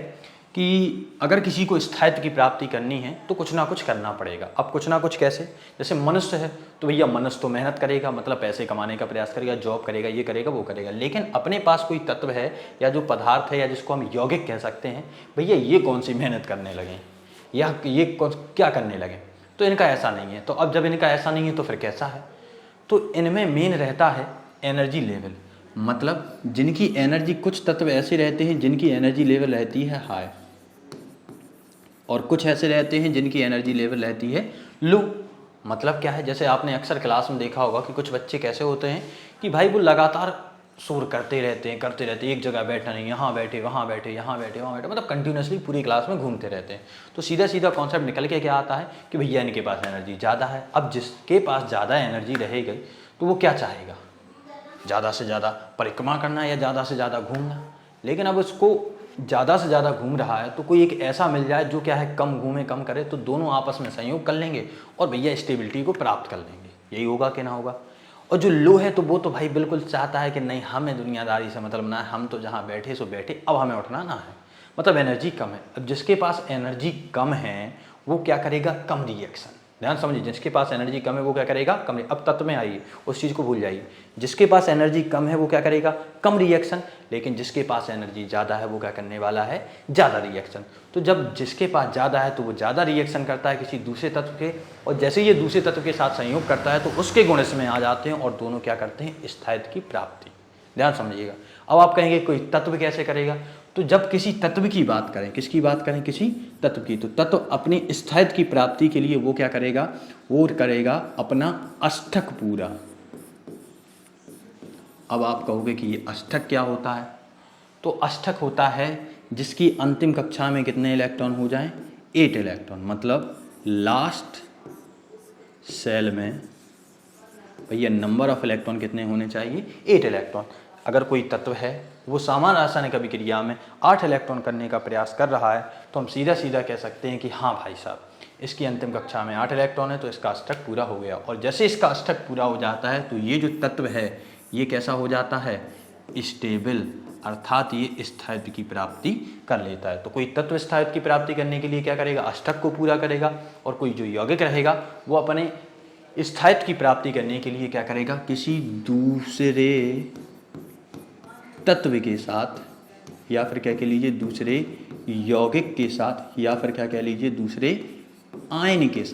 कि अगर किसी को स्थायित्व की प्राप्ति करनी है तो कुछ ना कुछ करना पड़ेगा। अब कुछ ना कुछ कैसे, जैसे मनुष्य है तो भैया मनुष्य तो मेहनत करेगा, मतलब पैसे कमाने का प्रयास करेगा, जॉब करेगा, ये करेगा, वो करेगा। लेकिन अपने पास कोई तत्व है या जो पदार्थ है या जिसको हम यौगिक कह सकते हैं, भैया ये कौन सी मेहनत करने लगे या ये क्या करने लगे, तो इनका ऐसा नहीं है। तो अब जब इनका ऐसा नहीं है तो फिर कैसा है, तो इनमें मेन रहता है एनर्जी लेवल। मतलब जिनकी एनर्जी, कुछ तत्व ऐसे रहते हैं जिनकी एनर्जी लेवल रहती है हाई, और कुछ ऐसे रहते हैं जिनकी एनर्जी लेवल रहती है लो। मतलब क्या है, जैसे आपने अक्सर क्लास में देखा होगा कि कुछ बच्चे कैसे होते हैं कि भाई वो लगातार शोर करते रहते हैं, एक जगह बैठना नहीं, यहाँ बैठे वहाँ बैठे, यहाँ बैठे वहाँ बैठे, मतलब कंटिन्यूसली पूरी क्लास में घूमते रहते हैं। तो सीधा सीधा कॉन्सेप्ट निकल के क्या आता है कि भैया इनके पास एनर्जी ज़्यादा है। अब जिसके पास ज़्यादा एनर्जी रहेगी तो वो क्या चाहेगा, ज़्यादा से ज़्यादा परिक्रमा करना या ज़्यादा से ज़्यादा घूमना। लेकिन अब उसको ज़्यादा से ज़्यादा घूम रहा है तो कोई एक ऐसा मिल जाए जो क्या है, कम घूमे कम करे, तो दोनों आपस में संयोग कर लेंगे और भैया स्टेबिलिटी को प्राप्त कर लेंगे। यही होगा कि ना होगा। और जो लो है तो वो तो भाई बिल्कुल चाहता है कि नहीं, हमें दुनियादारी से मतलब ना है, हम तो जहाँ बैठे सो बैठे, अब हमें उठना ना है, मतलब एनर्जी कम है। अब जिसके पास एनर्जी कम है वो क्या करेगा, कम रिएक्शन। ध्यान समझिए, जिसके पास एनर्जी कम है वो क्या करेगा, कम। अब तत्व में आइए, उस चीज़ को भूल जाइए। जिसके पास एनर्जी कम है वो क्या करेगा, कम रिएक्शन। लेकिन जिसके पास एनर्जी ज़्यादा है वो क्या करने वाला है, ज़्यादा रिएक्शन। तो जब जिसके पास ज़्यादा है तो वो ज़्यादा रिएक्शन करता है किसी दूसरे तत्व के, और जैसे ये दूसरे तत्व के साथ संयोग करता है तो उसके गुण इसमें आ जाते हैं और दोनों क्या करते हैं, स्थायित्व की प्राप्ति। ध्यान समझिएगा। अब आप कहेंगे कोई तत्व कैसे करेगा, तो जब किसी तत्व की बात करें, किसकी बात करें, किसी तत्व की, तो तत्व अपनी स्थायित्व की प्राप्ति के लिए वो क्या करेगा, वो करेगा अपना अष्टक पूरा। अब आप कहोगे कि ये अष्टक क्या होता है, तो अष्टक होता है जिसकी अंतिम कक्षा में कितने इलेक्ट्रॉन हो जाएं? 8 इलेक्ट्रॉन। मतलब लास्ट सेल में भैया नंबर ऑफ इलेक्ट्रॉन कितने होने चाहिए? 8 इलेक्ट्रॉन। अगर कोई तत्व है वो समान रासायनिक अभिक्रिया में 8 इलेक्ट्रॉन करने का प्रयास कर रहा है तो हम सीधा सीधा कह सकते हैं कि हाँ भाई साहब, इसकी अंतिम कक्षा में 8 इलेक्ट्रॉन है तो इसका अष्टक पूरा हो गया। और जैसे इसका अष्टक पूरा हो जाता है तो ये जो तत्व है ये कैसा हो जाता है? स्टेबल, अर्थात ये स्थायित्व की प्राप्ति कर लेता है। तो कोई तत्व स्थायित्व की प्राप्ति करने के लिए क्या करेगा? अष्टक को पूरा करेगा। और कोई जो यौगिक रहेगा वो अपने स्थायित्व की प्राप्ति करने के लिए क्या करेगा? किसी दूसरे तत्व के साथ, या फिर क्या कह लीजिए दूसरे यौगिक के साथ, या फिर क्या कह लीजिए दूसरे आयन के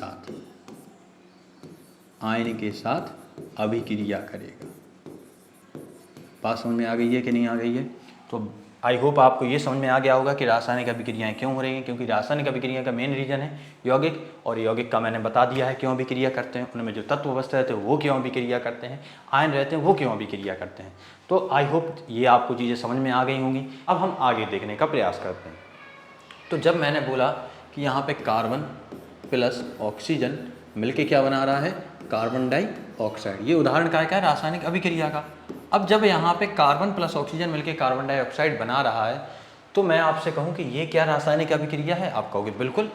साथ अभिक्रिया करेगा। बात समझ में आ गई है कि नहीं आ गई है? तो आई होप आपको ये समझ में आ गया होगा कि रासायनिक अभिक्रियाएं क्यों हो रही हैं। क्योंकि रासायनिक अभिक्रिया का मेन रीजन है यौगिक, और यौगिक का मैंने बता दिया है क्यों अभिक्रिया करते हैं। उनमें जो तत्व अवस्था रहते हैं वो क्यों अभिक्रिया करते हैं, आयन रहते हैं वो क्यों अभिक्रिया करते हैं। तो आई होप ये आपको चीज़ें समझ में आ गई होंगी। अब हम आगे देखने का प्रयास करते हैं। तो जब मैंने बोला कि यहाँ पे कार्बन प्लस ऑक्सीजन मिलके क्या बना रहा है? Carbon dioxide. ये उदाहरण का है रासायनिक अभिक्रिया का। अब जब यहाँ पे कार्बन प्लस ऑक्सीजन मिलके कार्बन डाइऑक्साइड बना रहा है तो मैं आपसे कहूँ कि ये क्या रासायनिक अभिक्रिया है? आप कहोगे बिल्कुल,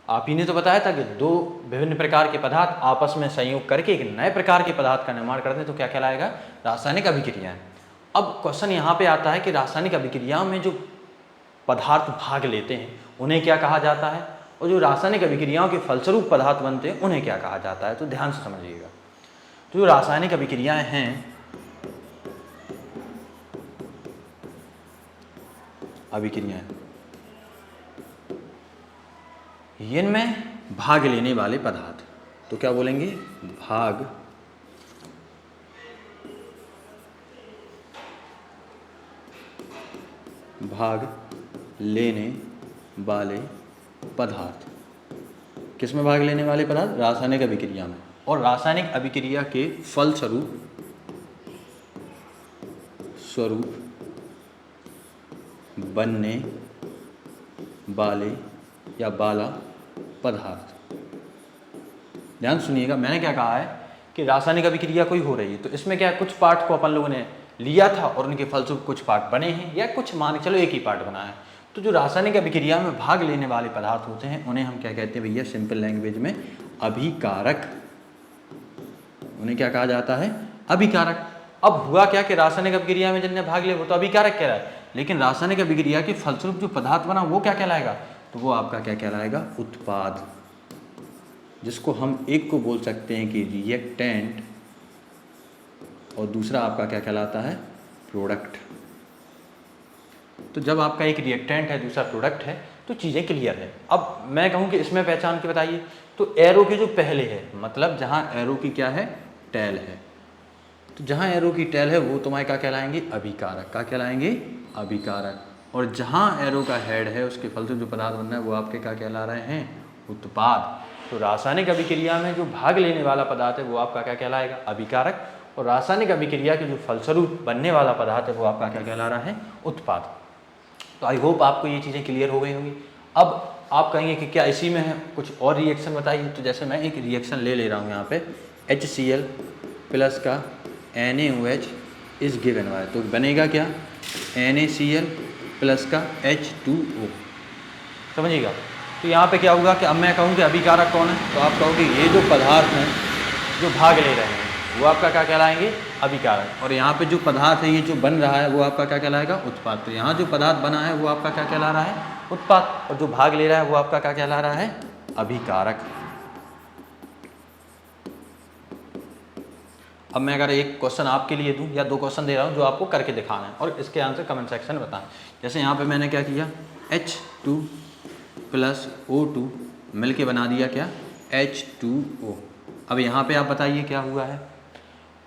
आप ही ने तो बताया था कि दो विभिन्न प्रकार के पदार्थ आपस में संयोग करके एक नए प्रकार के पदार्थ का निर्माण करते हैं तो क्या कहलाएगा? रासायनिक अभिक्रियाएं। अब क्वेश्चन यहाँ पे आता है कि रासायनिक अभिक्रियाओं में जो पदार्थ भाग लेते हैं उन्हें क्या कहा जाता है, और जो रासायनिक अभिक्रियाओं के फलस्वरूप पदार्थ बनते हैं उन्हें क्या कहा जाता है? तो ध्यान से समझिएगा। तो जो रासायनिक अभिक्रियाएं हैं, इनमें भाग लेने वाले पदार्थ, तो क्या बोलेंगे? भाग लेने वाले पदार्थ। किस में भाग लेने वाले पदार्थ? रासायनिक अभिक्रिया में। और रासायनिक अभिक्रिया के फलस्वरूप बनने वाले या वाला पदार्थ। ध्यान सुनिएगा, मैंने क्या कहा है कि रासायनिक अभिक्रिया कोई हो रही है तो इसमें क्या कुछ पार्ट को अपन लोगों ने लिया था और उनके फलस्वरूप कुछ पार्ट बने हैं, या कुछ मान चलो एक ही पार्ट बना है। तो जो रासायनिक अभिक्रिया में भाग लेने वाले पदार्थ होते हैं उन्हें हम क्या कहते हैं भैया? सिंपल लैंग्वेज में अभिकारक। उन्हें क्या कहा जाता है? अभिकारक। अब हुआ क्या कि रासायनिक अभिक्रिया में जिनने भाग लिया वो तो अभिकारक कह रहा है, लेकिन रासायनिक अभिक्रिया के फलस्वरूप जो पदार्थ बना वो क्या कहलाएगा? तो वो आपका क्या कहलाएगा? उत्पाद। जिसको हम एक को बोल सकते हैं कि रिएक्टेंट, और दूसरा आपका क्या कहलाता है? प्रोडक्ट। तो जब आपका एक रिएक्टेंट है दूसरा प्रोडक्ट है तो चीज़ें क्लियर है। अब मैं कहूँ कि इसमें पहचान के बताइए, तो एरो के जो पहले है, मतलब जहाँ एरो की क्या है? टेल है, तो जहाँ एरो की टेल है वो तुम्हारे क्या कहलाएंगे? अभिकारक। क्या कहलाएंगे? अभिकारक। और जहाँ एरो का हेड है उसके फलस्वरूप जो पदार्थ बनना है वो आपके क्या कहला रहे हैं? उत्पाद। तो रासायनिक अभिक्रिया में जो भाग लेने वाला पदार्थ है वो आपका क्या कहलाएगा? अभिकारक। और रासायनिक अभिक्रिया के जो फलस्वरूप बनने वाला पदार्थ है वो आपका क्या कहला रहा है? उत्पाद। तो आई होप आपको ये चीज़ें क्लियर हो गई होंगी। अब आप कहेंगे कि क्या इसी में है कुछ और रिएक्शन बताइए। तो जैसे मैं एक रिएक्शन ले रहा हूँ यहाँ पे, HCl प्लस का NaOH इज गिवन बाय, तो बनेगा क्या? NaCl प्लस का H2O। समझिएगा। तो यहाँ पे क्या होगा कि अब मैं कहूँ कि अभिकारक कौन है, तो आप कहोगे ये जो पदार्थ हैं जो भाग ले रहे हैं वो आपका क्या कहलाएंगे? अभिकारक। और यहाँ पे जो पदार्थ है ये जो बन रहा है वो आपका क्या कहलाएगा? उत्पाद। तो यहाँ जो पदार्थ बना है वो आपका क्या कहला रहा है? उत्पाद। और जो भाग ले रहा है वो आपका क्या कहला रहा है? अभिकारक। अब मैं अगर एक क्वेश्चन आपके लिए दूं या दो क्वेश्चन दे रहा हूं जो आपको करके दिखाना है और इसके आंसर कमेंट सेक्शन में बताएं। जैसे यहाँ पे मैंने क्या किया, H2 प्लस O2 मिल के बना दिया क्या? H2O। अब यहाँ पे आप बताइए क्या हुआ है।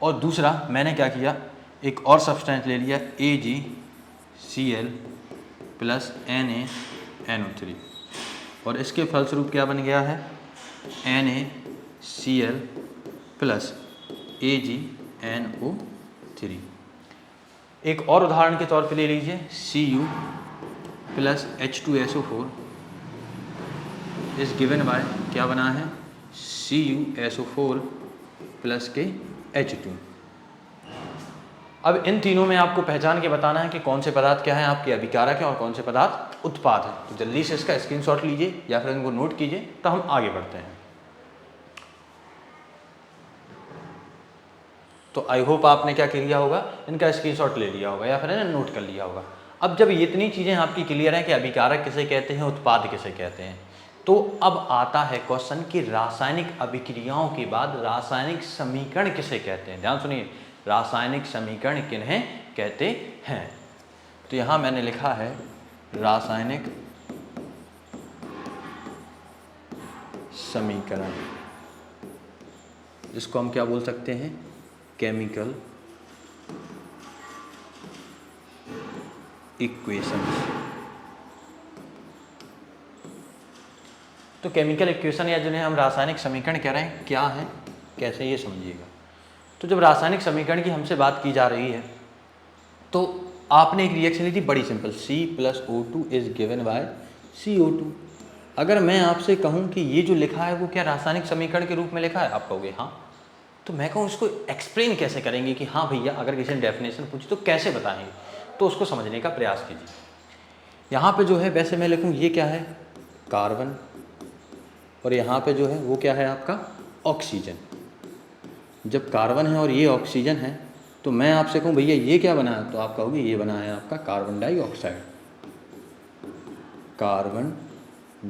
और दूसरा मैंने क्या किया, एक और सब्सटेंस ले लिया AgCl प्लस NaNO3 और इसके फलस्वरूप क्या बन गया है? NaCl plus AgNO3। एक और उदाहरण के तौर पे ले लीजिए Cu plus H2SO4 is given bye क्या बना है CuSO4 प्लस के H2। अब इन तीनों में आपको पहचान के बताना है कि कौन से पदार्थ क्या है आपके अभिकारक है और कौन से पदार्थ उत्पाद है। तो जल्दी से इसका स्क्रीनशॉट लीजिए या फिर इनको नोट कीजिए, तो हम आगे बढ़ते हैं। तो आई होप आपने क्या किया होगा, इनका स्क्रीनशॉट ले लिया होगा या फिर इन्हें नोट कर लिया होगा। अब जब इतनी चीज़ें आपकी क्लियर हैं कि अभिकारक किसे कहते हैं, उत्पाद किसे कहते हैं, तो अब आता है क्वेश्चन कि रासायनिक अभिक्रियाओं के बाद रासायनिक समीकरण किसे कहते हैं। ध्यान सुनिए, रासायनिक समीकरण किन्हें कहते हैं। तो यहाँ मैंने लिखा है रासायनिक समीकरण, इसको हम क्या बोल सकते हैं, केमिकल इक्वेशंस। तो केमिकल इक्वेशन या जिन्हें हम रासायनिक समीकरण कह रहे हैं क्या है, कैसे, ये समझिएगा। तो जब रासायनिक समीकरण की हमसे बात की जा रही है तो आपने एक रिएक्शन ली थी बड़ी simple, C+O2 is given bye CO2। अगर मैं आपसे कहूं कि ये जो लिखा है वो क्या रासायनिक समीकरण के रूप में लिखा है, आप कहोगे हाँ। तो मैं कहूँ इसको एक्सप्लेन कैसे करेंगे कि हाँ भैया, अगर किसी ने डेफिनेशन पूछी तो कैसे बताएंगे, तो उसको समझने का प्रयास कीजिए। यहाँ पे जो है वैसे मैं लिखूँ ये क्या है, कार्बन, और यहाँ पे जो है वो क्या है आपका ऑक्सीजन। जब कार्बन है और ये ऑक्सीजन है तो मैं आपसे कहूँ भैया ये क्या बना है, तो आप कहोगे ये बना है आपका कार्बन डाइऑक्साइड, कार्बन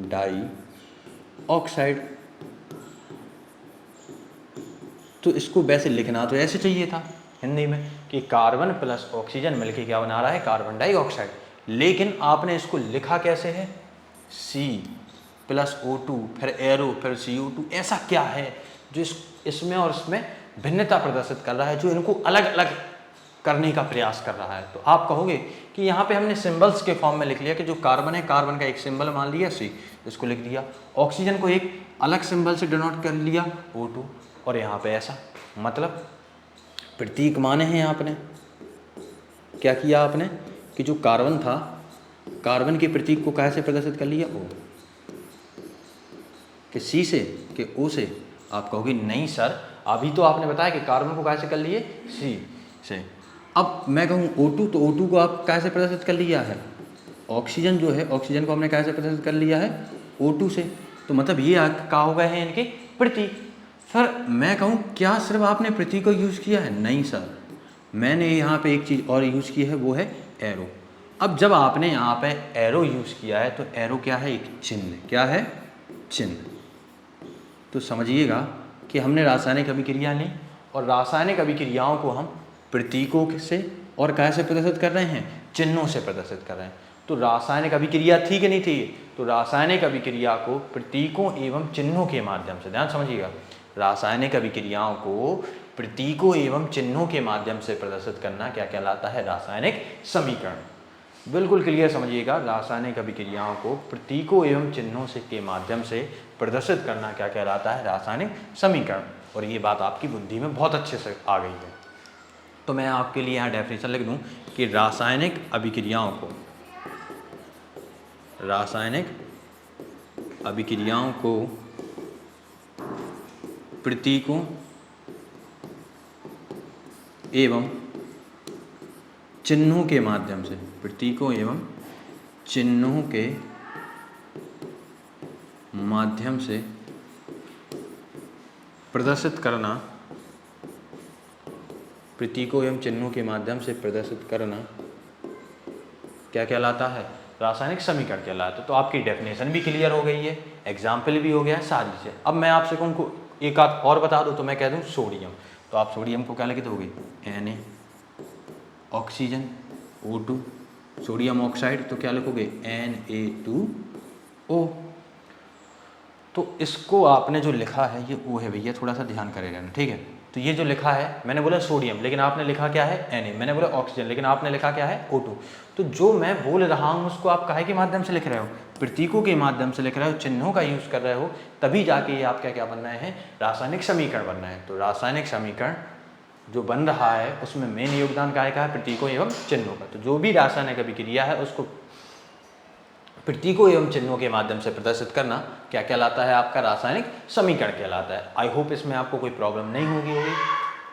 डाइऑक्साइड। तो इसको वैसे लिखना तो ऐसे चाहिए था हिंदी में कि कार्बन प्लस ऑक्सीजन मिलके क्या बना रहा है, कार्बन डाइऑक्साइड। लेकिन आपने इसको लिखा कैसे है, C+O2 फिर एरो फिर CO2। ऐसा क्या है जो इसमें और इसमें भिन्नता प्रदर्शित कर रहा है, जो इनको अलग अलग करने का प्रयास कर रहा है। तो आप कहोगे कि यहाँ पे हमने सिंबल्स के फॉर्म में लिख लिया कि जो कार्बन है, कार्बन का एक सिंबल मान लिया C, इसको लिख दिया। ऑक्सीजन को एक अलग सिंबल से डिनोट कर लिया O2, और यहाँ पे ऐसा, मतलब प्रतीक माने हैं आपने। क्या किया आपने कि जो कार्बन था, कार्बन के प्रतीक को कैसे प्रदर्शित कर लिया, O, कि C से कि O से। आप कहोगे नहीं सर, अभी तो आपने बताया कि कार्बन को कैसे कर लिए, C से। अब मैं कहूँ O2, तो O2 को आप कैसे प्रदर्शित कर लिया है, ऑक्सीजन जो है, ऑक्सीजन को हमने कैसे प्रदर्शित कर लिया है, O2 से। तो मतलब ये क्या हो गए हैं इनके प्रतीक। सर मैं कहूँ क्या सिर्फ आपने प्रतीक को यूज़ किया है, नहीं सर, मैंने यहाँ पे एक चीज़ और यूज़ की है, वो है एरो। अब जब आपने यहाँ पे एरो यूज़ किया है तो एरो क्या है, एक चिन्ह। क्या है, चिन्ह। तो समझिएगा कि हमने रासायनिक अभिक्रिया ली और रासायनिक अभिक्रियाओं को हम प्रतीकों से और कैसे प्रदर्शित कर रहे हैं, चिन्हों से प्रदर्शित कर रहे हैं। तो रासायनिक अभिक्रिया थी कि नहीं थी, तो रासायनिक अभिक्रिया को प्रतीकों एवं चिन्हों के माध्यम से, ध्यान समझिएगा, रासायनिक अभिक्रियाओं को प्रतीकों एवं चिन्हों के माध्यम से प्रदर्शित करना क्या कहलाता है, रासायनिक समीकरण। बिल्कुल क्लियर समझिएगा, रासायनिक अभिक्रियाओं को प्रतीकों एवं चिन्हों से के माध्यम से प्रदर्शित करना क्या कहलाता है, रासायनिक समीकरण। और ये बात आपकी बुद्धि में बहुत अच्छे से आ गई है। तो मैं आपके लिए यहाँ डेफिनेशन लिख दूँ कि रासायनिक अभिक्रियाओं को, रासायनिक अभिक्रियाओं को प्रतीकों एवं चिन्हों के माध्यम से, प्रतीकों एवं चिन्हों के माध्यम से प्रदर्शित करना, प्रतीकों एवं चिन्हों के माध्यम से प्रदर्शित करना क्या कहलाता है, रासायनिक समीकरण कहलाता है। तो आपकी डेफिनेशन भी क्लियर हो गई है, एग्जाम्पल भी हो गया है सारी से। अब मैं आपसे कहूँ को एक आध और बता दूँ, तो मैं कह दूँ सोडियम, तो आप सोडियम को क्या लिख दोगे, Na, oxygen O2, sodium oxide तो क्या लिखोगे, Na2O। तो इसको आपने जो लिखा है ये O है भैया, थोड़ा सा ध्यान करे रहना, ठीक है। तो ये जो लिखा है, मैंने बोला सोडियम लेकिन आपने लिखा क्या है, Na, मैंने बोला ऑक्सीजन लेकिन आपने लिखा क्या है, O2। तो जो मैं बोल रहा हूँ उसको आप काहे के माध्यम से लिख रहे हो, प्रतीकों के माध्यम से लिख रहे हो, चिन्हों का यूज़ कर रहे हो, तभी जाके ये आप क्या क्या बन रहे हैं, रासायनिक समीकरण बन रहे हैं। तो रासायनिक समीकरण जो बन रहा है उसमें मेन योगदान काय का है, प्रतीकों एवं चिन्हों का। तो जो भी रासायनिक अभिक्रिया है उसको प्रतीकों एवं चिन्हों के माध्यम से प्रदर्शित करना क्या कहलाता है? आपका रासायनिक समीकरण कहलाता है। आई होप इसमें आपको कोई प्रॉब्लम नहीं होगी।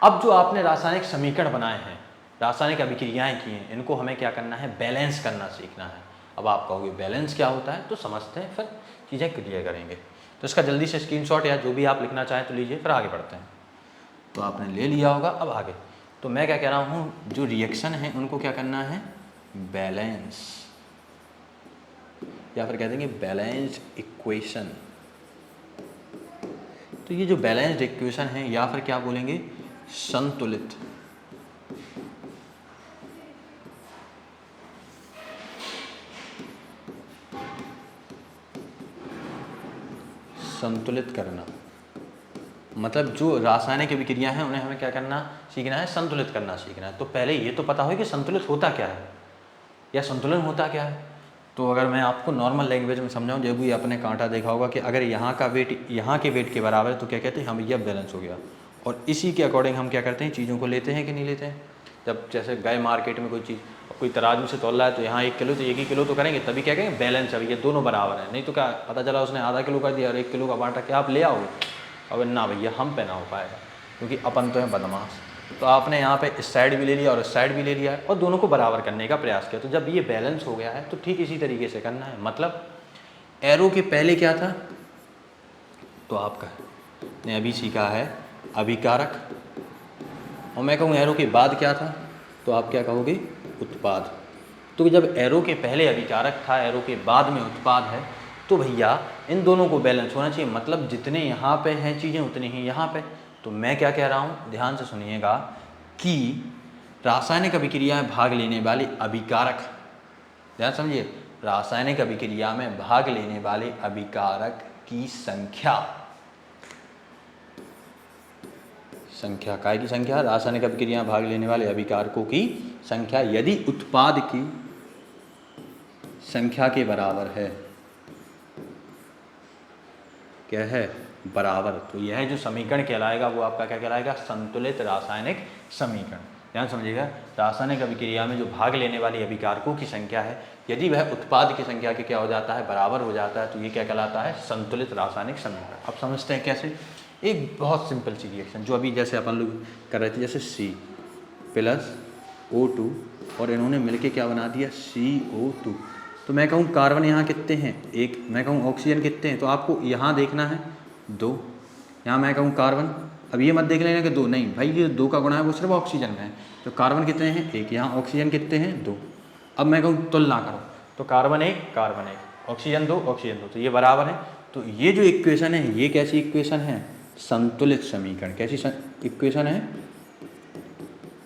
अब जो आपने रासायनिक समीकरण बनाए हैं, रासायनिक अभिक्रियाएं की हैं, इनको हमें क्या करना है? बैलेंस करना सीखना है। अब आप कहोगे बैलेंस क्या होता है, तो समझते हैं, फिर चीज़ें क्लियर करेंगे। तो इसका जल्दी से स्क्रीनशॉट या जो भी आप लिखना चाहें तो लीजिए, फिर आगे बढ़ते हैं। तो आपने ले लिया होगा। अब आगे तो मैं क्या कह रहा हूँ, जो रिएक्शन है उनको क्या करना है? बैलेंस, या फिर कह देंगे बैलेंस्ड इक्वेशन। तो ये जो बैलेंस्ड इक्वेशन है, या फिर क्या बोलेंगे? संतुलित। संतुलित करना मतलब जो रासायनिक अभिक्रिया हैं उन्हें हमें क्या करना सीखना है? संतुलित करना सीखना है। तो पहले ये तो पता हो कि संतुलित होता क्या है या संतुलन होता क्या है। तो अगर मैं आपको नॉर्मल लैंग्वेज में समझाऊं, जब भी आपने कांटा देखा होगा कि अगर यहाँ का वेट यहाँ के वेट के बराबर है तो क्या कहते हैं? हम यह बैलेंस हो गया। और इसी के अकॉर्डिंग हम क्या करते हैं? चीज़ों को लेते हैं कि नहीं लेते हैं। जब जैसे गए मार्केट में कोई चीज़, कोई तराजू से तोल रहा है तो यहाँ 1 किलो तो 1 ही किलो तो करेंगे, तभी क्या कहेंगे? बैलेंस है, ये दोनों बराबर है। नहीं तो क्या पता चला उसने आधा किलो कर दिया और 1 किलो का बांटा, क्या आप ले आओगे? अब ना भैया, हम पे ना हो पाएगा, क्योंकि अपन तो है बदमाश। तो आपने यहाँ पे इस साइड भी ले लिया और इस साइड भी ले लिया है और दोनों को बराबर करने का प्रयास किया। तो जब ये बैलेंस हो गया है तो ठीक इसी तरीके से करना है। मतलब एरो के पहले क्या था? तो आपका ने अभी सीखा है अभिकारक, और मैं कहूँ एरो के बाद क्या था? तो आप क्या कहोगे? उत्पाद। तो जब एरो के पहले अभिकारक था, एरो के बाद में उत्पाद है, तो भैया इन दोनों को बैलेंस होना चाहिए। मतलब जितने यहाँ पे हैं चीज़ें उतनी ही यहाँ पे। तो मैं क्या कह रहा हूँ, ध्यान से सुनिएगा, कि रासायनिक अभिक्रिया में भाग लेने वाले अभिकारक, ध्यान समझिए, रासायनिक अभिक्रिया में भाग लेने वाले अभिकारक की संख्या, काय की संख्या? रासायनिक अभिक्रिया में भाग लेने वाले अभिकारकों की संख्या यदि उत्पाद की संख्या के बराबर है। क्या है? बराबर। तो यह जो समीकरण कहलाएगा वो आपका क्या कहलाएगा? संतुलित रासायनिक समीकरण। ध्यान समझिएगा, रासायनिक अभिक्रिया में जो भाग लेने वाली अभिकारकों की संख्या है, यदि वह उत्पाद की संख्या के क्या हो जाता है? बराबर हो जाता है, तो ये क्या कहलाता है? संतुलित रासायनिक समीकरण। अब समझते हैं कैसे। एक बहुत सिंपल सी रिएक्शन जो अभी जैसे अपन लोग कर रहे थे, जैसे C+O2 और इन्होंने मिलके क्या बना दिया? CO2। तो मैं कहूँ कार्बन यहाँ कितने हैं? 1। मैं कहूँ ऑक्सीजन कितने हैं? तो आपको यहाँ देखना है 2। यहाँ मैं कहूँ कार्बन, अब ये मत देख लेना कि 2 नहीं भाई, ये 2 का गुणा है वो सिर्फ ऑक्सीजन में है। तो कार्बन कितने हैं? 1। यहाँ ऑक्सीजन कितने हैं? 2। अब मैं कहूँ तुलना करो, तो कार्बन 1, ऑक्सीजन 2, तो ये बराबर है। तो ये जो इक्वेशन है, ये कैसी इक्वेशन है? संतुलित समीकरण। कैसी इक्वेशन है?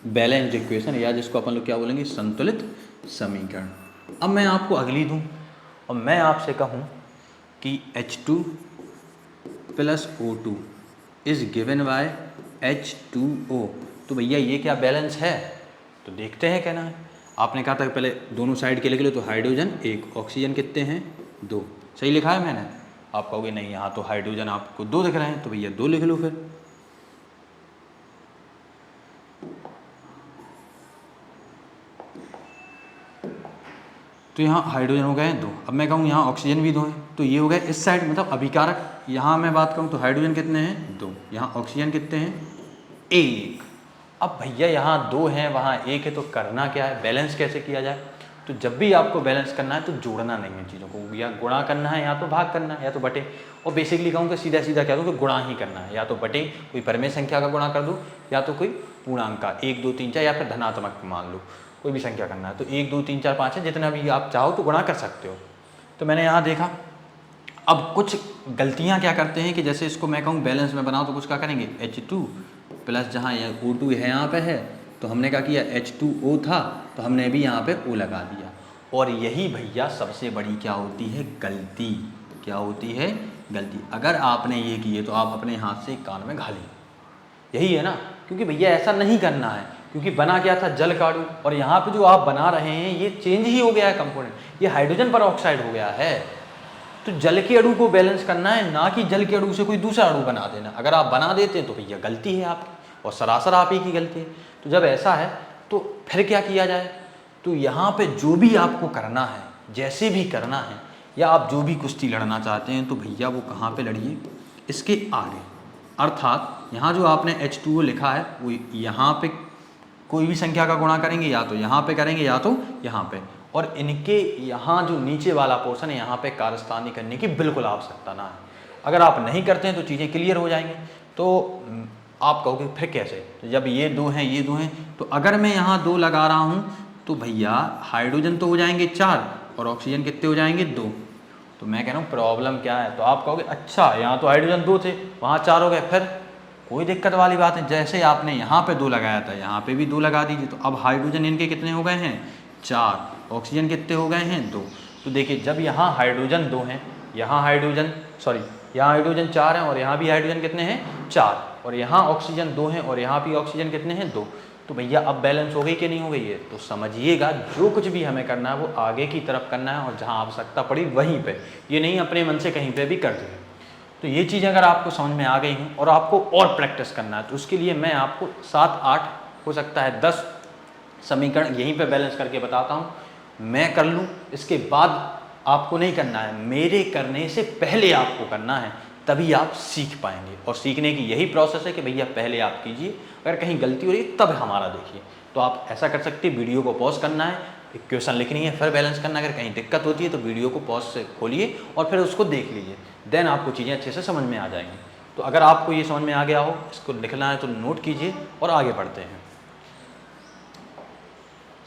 बैलेंस्ड इक्वेशन, या जिसको अपन लोग क्या बोलेंगे? संतुलित समीकरण। अब मैं आपको अगली दूं और मैं आपसे कहूं कि H2 + O2 is given bye H2O। तो भैया ये क्या बैलेंस है? तो देखते हैं कहना है। आपने कहा था पहले दोनों साइड के लिख लो, तो हाइड्रोजन 1, ऑक्सीजन कितने हैं? 2। सही लिखा है मैंने? आप कहोगे नहीं, यहाँ तो हाइड्रोजन आपको 2 दिख रहे हैं, तो भैया 2 लिख लो फिर। तो यहाँ हाइड्रोजन हो गए 2। अब मैं कहूँ यहाँ ऑक्सीजन भी 2 है, तो ये हो गए इस साइड, मतलब अभिकारक। यहाँ मैं बात करूँ तो हाइड्रोजन कितने हैं? 2। यहाँ ऑक्सीजन कितने हैं? 1। अब भैया यहाँ 2 हैं, वहाँ 1 है, तो करना क्या है? बैलेंस कैसे किया जाए? तो जब भी आपको बैलेंस करना है तो जोड़ना नहीं है चीज़ों को, या गुणा करना है, या तो भाग करना है, या तो बटे। और बेसिकली कहूँ कि सीधा सीधा कह दूँ कि गुणा ही करना है, या तो बटे कोई परिमेय संख्या का गुणा कर दो, या तो कोई पूर्णांक का 1 2 3 4, या फिर धनात्मक मान लो, कोई भी संख्या करना है। तो 1 2 3 4 5 है, जितना भी आप चाहो तो गुणा कर सकते हो। तो मैंने यहाँ देखा। अब कुछ गलतियाँ क्या करते हैं कि जैसे इसको मैं कहूँ बैलेंस में बनाओ, तो कुछ क्या करेंगे? H2 प्लस जहाँ O2 है यहाँ पे है, तो हमने क्या किया? H2O था, तो हमने भी यहाँ पे O लगा दिया। और यही भैया सबसे बड़ी क्या होती है? गलती। क्या होती है? गलती। अगर आपने ये किए तो आप अपने हाथ से कान में घा लें। यही है ना, क्योंकि भैया ऐसा नहीं करना है, क्योंकि बना क्या था? जल का अणु, और यहाँ पे जो आप बना रहे हैं ये चेंज ही हो गया है कंपोनेंट, ये हाइड्रोजन पर ऑक्साइड हो गया है। तो जल के अणु को बैलेंस करना है, ना कि जल के अणु से कोई दूसरा अणु बना देना। अगर आप बना देते हैं तो भैया गलती है आपकी, और सरासर आप ही की गलती है। तो जब ऐसा है तो फिर क्या किया जाए? तो यहाँ पे जो भी आपको करना है, जैसे भी करना है, या आप जो भी कुश्ती लड़ना चाहते हैं तो भैया वो कहाँ पे लड़िए, इसके आगे। अर्थात यहाँ जो आपने H2O लिखा है वो यहाँ पे कोई भी संख्या का गुणा करेंगे, या तो यहाँ पे करेंगे या तो यहाँ पे, और इनके यहाँ जो नीचे वाला पोर्शन है यहाँ पे कारस्तानी करने की बिल्कुल आवश्यकता ना है। अगर आप नहीं करते हैं तो चीज़ें क्लियर हो जाएंगी। तो आप कहोगे फिर कैसे, तो जब ये दो हैं ये दो हैं, तो अगर मैं यहाँ 2 लगा रहा हूँ तो भैया हाइड्रोजन तो हो जाएंगे 4 और ऑक्सीजन कितने हो जाएंगे 2। तो मैं कह रहा हूँ प्रॉब्लम क्या है, तो आप कहोगे अच्छा यहाँ तो हाइड्रोजन 2 थे वहाँ 4 हो गए, फिर कोई दिक्कत वाली बात है। जैसे आपने यहाँ पे 2 लगाया था यहाँ पे भी 2 लगा दीजिए, तो अब हाइड्रोजन इनके कितने हो गए हैं 4, ऑक्सीजन कितने हो गए हैं 2। तो देखिए जब यहाँ हाइड्रोजन 2 हैं, यहाँ हाइड्रोजन यहाँ हाइड्रोजन 4 हैं और यहाँ भी हाइड्रोजन कितने हैं 4, और यहाँ ऑक्सीजन 2 हैं और यहाँ भी ऑक्सीजन कितने हैं 2। तो भैया अब बैलेंस हो गई कि नहीं हो गई है। तो समझिएगा जो कुछ भी हमें करना है वो आगे की तरफ करना है, और जहाँ आवश्यकता पड़ी वहीं पे, ये नहीं अपने मन से कहीं पे भी कर दें। तो ये चीज़ अगर आपको समझ में आ गई हैं और आपको और प्रैक्टिस करना है तो उसके लिए मैं आपको 7, 8 हो सकता है 10 समीकरण यहीं पे बैलेंस करके बताता हूँ। मैं कर लूँ, इसके बाद आपको नहीं करना है, मेरे करने से पहले आपको करना है, तभी आप सीख पाएंगे। और सीखने की यही प्रोसेस है कि भैया पहले आप कीजिए, अगर कहीं गलती हो रही है तब हमारा देखिए। तो आप ऐसा कर सकते हैं, वीडियो को पॉज करना है, इक्वेशन लिखनी है, फिर बैलेंस करना। अगर कहीं दिक्कत होती है तो वीडियो को पॉज से खोलिए और फिर उसको देख लीजिए, देन आपको चीज़ें अच्छे से समझ में आ जाएंगी। तो अगर आपको ये समझ में आ गया हो, इसको लिखना है तो नोट कीजिए और आगे बढ़ते हैं।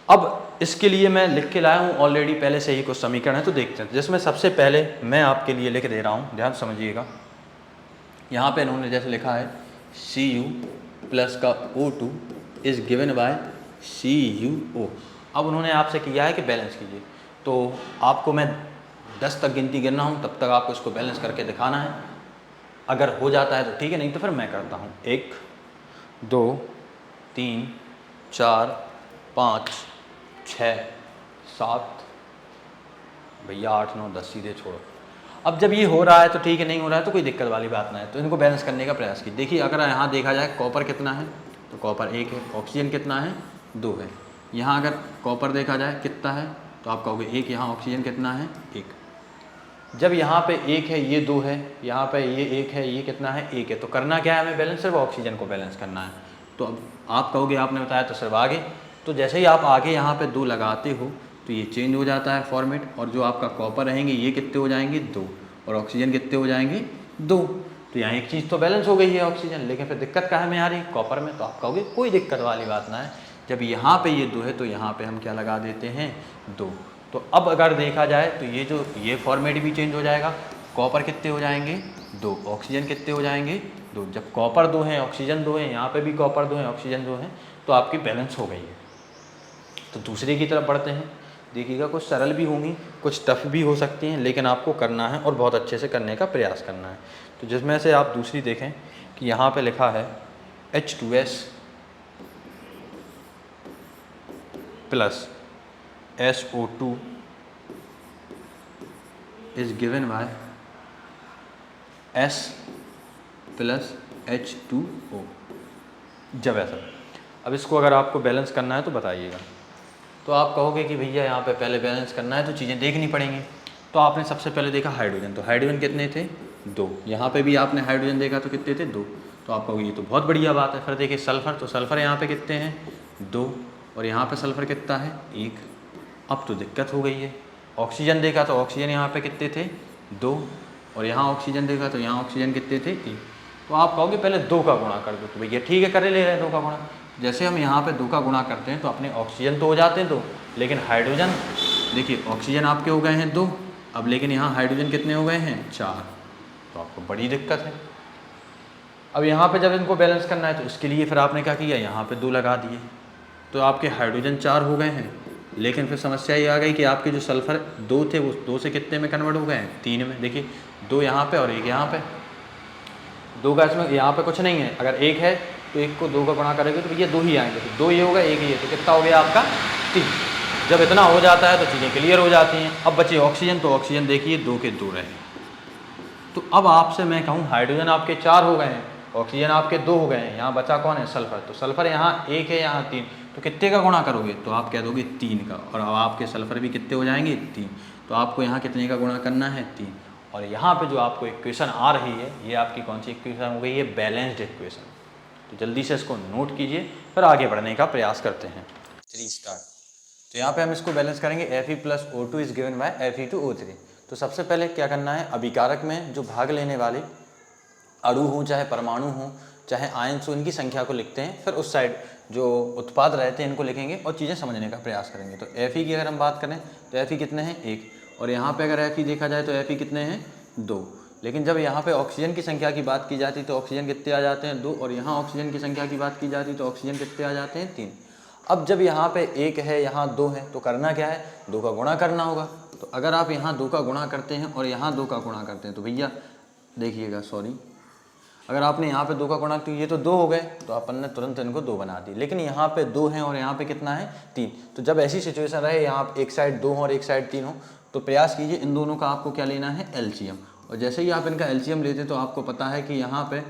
अब इसके लिए मैं लिख के लाया हूँ ऑलरेडी पहले से ही कुछ समीकरण है, तो देखते हैं। जिसमें सबसे पहले मैं आपके लिए लिख दे रहा हूँ, ध्यान समझिएगा। यहाँ पे इन्होंने जैसे लिखा है Cu प्लस का O2 is given by CuO। अब उन्होंने आपसे किया है कि बैलेंस कीजिए, तो आपको मैं 10 तक गिनती गिनना हूँ, तब तक आपको इसको बैलेंस करके दिखाना है। अगर हो जाता है तो ठीक है, नहीं तो फिर मैं करता हूँ। 1 2 3 4 5 6 7 भैया 8 9 10 सीधे छोड़ो। अब जब ये हो रहा है तो ठीक है, नहीं हो रहा है तो कोई दिक्कत वाली बात ना है, तो इनको बैलेंस करने का प्रयास कीजिए। देखिए अगर यहाँ देखा जाए कॉपर कितना है, तो कॉपर 1 है, ऑक्सीजन कितना है 2 है। यहाँ अगर कॉपर देखा जाए कितना है, तो आप कहोगे 1, यहाँ ऑक्सीजन कितना है 1। जब यहाँ पे 1 है ये 2 है, यहाँ पे ये 1 है ये कितना है 1 है, तो करना क्या है हमें बैलेंस, सिर्फ ऑक्सीजन को बैलेंस करना है। तो अब आप कहोगे आपने बताया तो सिर्फ आगे, तो जैसे ही आप आगे यहाँ पे 2 लगाते हो तो ये चेंज हो जाता है फॉर्मेट, और जो आपका कॉपर रहेंगे ये कितने हो जाएंगे 2, और ऑक्सीजन कितने हो जाएंगे 2। तो यहाँ एक चीज़ तो बैलेंस हो गई है ऑक्सीजन, लेकिन फिर दिक्कत कहाँ में आ रही है कॉपर में। तो आप कहोगे कोई दिक्कत वाली बात ना है, जब यहाँ पे ये 2 है तो यहाँ पे हम क्या लगा देते हैं 2। तो अब अगर देखा जाए तो ये फॉर्मेट भी चेंज हो जाएगा, कॉपर कितने हो जाएंगे 2, ऑक्सीजन कितने हो जाएंगे 2। जब कॉपर 2 है ऑक्सीजन 2 है, यहाँ पे भी कॉपर 2 है ऑक्सीजन 2 है, तो आपकी बैलेंस हो गई है। तो दूसरे की तरफ बढ़ते हैं। देखिएगा कुछ सरल भी होंगी, कुछ टफ भी हो सकती हैं, लेकिन आपको करना है और बहुत अच्छे से करने का प्रयास करना है। तो जिसमें से आप दूसरी देखें कि यहाँ पे लिखा है H2S plus SO2 is given bye S plus H2O। जब ऐसा, अब इसको अगर आपको बैलेंस करना है तो बताइएगा। तो आप कहोगे कि भैया यहाँ पे पहले बैलेंस करना है तो चीज़ें देखनी पड़ेंगी। तो आपने सबसे पहले देखा हाइड्रोजन, तो हाइड्रोजन कितने थे 2, यहाँ पे भी आपने हाइड्रोजन देखा तो कितने थे 2। तो आप कहोगे ये तो बहुत बढ़िया बात है। फिर देखिए सल्फ़र, तो सल्फ़र यहाँ पे कितने हैं 2, और यहाँ पे सल्फ़र कितना है 1। अब तो दिक्कत हो गई है। ऑक्सीजन देखा तो ऑक्सीजन यहाँ पे कितने थे 2, और यहाँ ऑक्सीजन देखा तो यहाँ ऑक्सीजन कितने थे 1। तो आप कहोगे पहले 2 का गुणा कर दो, तो भैया ठीक है करे ले रहे हैं 2 का गुणा। जैसे हम यहाँ पे 2 का गुणा करते हैं तो अपने ऑक्सीजन तो हो जाते हैं 2, लेकिन हाइड्रोजन देखिए ऑक्सीजन आपके हो गए हैं 2, अब लेकिन यहाँ हाइड्रोजन कितने हो गए हैं 4। तो आपको बड़ी दिक्कत है। अब यहाँ पे जब इनको बैलेंस करना है तो इसके लिए फिर आपने क्या किया, यहाँ पे 2 लगा दिए, तो आपके हाइड्रोजन 4 हो गए हैं। लेकिन फिर समस्या ये आ गई कि आपके जो सल्फ़र 2 थे वो 2 से कितने में कन्वर्ट हो गए हैं 3 में। देखिए 2 यहाँ पे और 1 यहाँ पे, 2 का इसमें यहाँ पे कुछ नहीं है। अगर 1 है तो 1 को 2 का गुणा करेंगे तो ये 2 ही आएंगे, तो 2 ये होगा 1 ये, तो कितना हो गया आपका 3। जब इतना हो जाता है तो चीज़ें क्लियर हो जाती हैं। अब बचे ऑक्सीजन, तो ऑक्सीजन देखिए 2 के 2 रहे। तो अब आपसे मैं कहूँ हाइड्रोजन आपके 4 हो गए हैं, ऑक्सीजन आपके 2 हो गए हैं, यहाँ बचा कौन है सल्फ़र। तो सल्फ़र यहाँ 1 है यहाँ 3, तो कितने का गुणा करोगे, तो आप कह दोगे 3 का। और अब आपके सल्फर भी कितने हो जाएंगे, 3। तो आपको यहाँ कितने का गुणा करना है, 3। और यहाँ पे जो आपको इक्वेशन आ रही है ये आपकी कौन सी इक्वेशन हो गई है, बैलेंस्ड इक्वेशन। तो जल्दी से इसको नोट कीजिए, फिर आगे बढ़ने का प्रयास करते हैं। 3 स्टार्ट। तो यहाँ पे हम इसको बैलेंस करेंगे, Fe + O2 is given bye Fe2O3। तो सबसे पहले क्या करना है, अभिकारक में जो भाग लेने वाले अणु हों चाहे परमाणु हों चाहे आयंस हो, इनकी संख्या को लिखते हैं, फिर उस साइड जो उत्पाद रहते हैं इनको लिखेंगे और चीज़ें समझने का प्रयास करेंगे। तो Fe की अगर हम बात करें तो Fe कितने हैं, 1। और यहाँ पे अगर Fe देखा जाए तो Fe कितने हैं, 2। लेकिन जब यहाँ पे ऑक्सीजन की संख्या की बात की जाती तो ऑक्सीजन कितने आ जाते हैं, 2। और यहाँ ऑक्सीजन की संख्या की बात की जाती तो ऑक्सीजन कितने आ जाते हैं, 3। अब जब यहाँ पे 1 है, यहाँ 2 है, तो करना क्या है, 2 का गुणा करना होगा। तो अगर आप यहाँ 2 का गुणा करते हैं और यहाँ 2 का गुणा करते हैं तो भैया देखिएगा, सॉरी, अगर आपने यहाँ पे 2 का गुणा तो ये तो 2 हो गए, तो अपन ने तुरंत इनको 2 बना दी। लेकिन यहाँ पे 2 हैं और यहाँ पे कितना है, 3। तो जब ऐसी सिचुएशन रहे, यहाँ एक साइड 2 हो और एक साइड 3 हो, तो प्रयास कीजिए इन दोनों का आपको क्या लेना है, एलसीएम। और जैसे ही आप इनका एलसीएम लेते तो आपको पता है कि यहाँ पे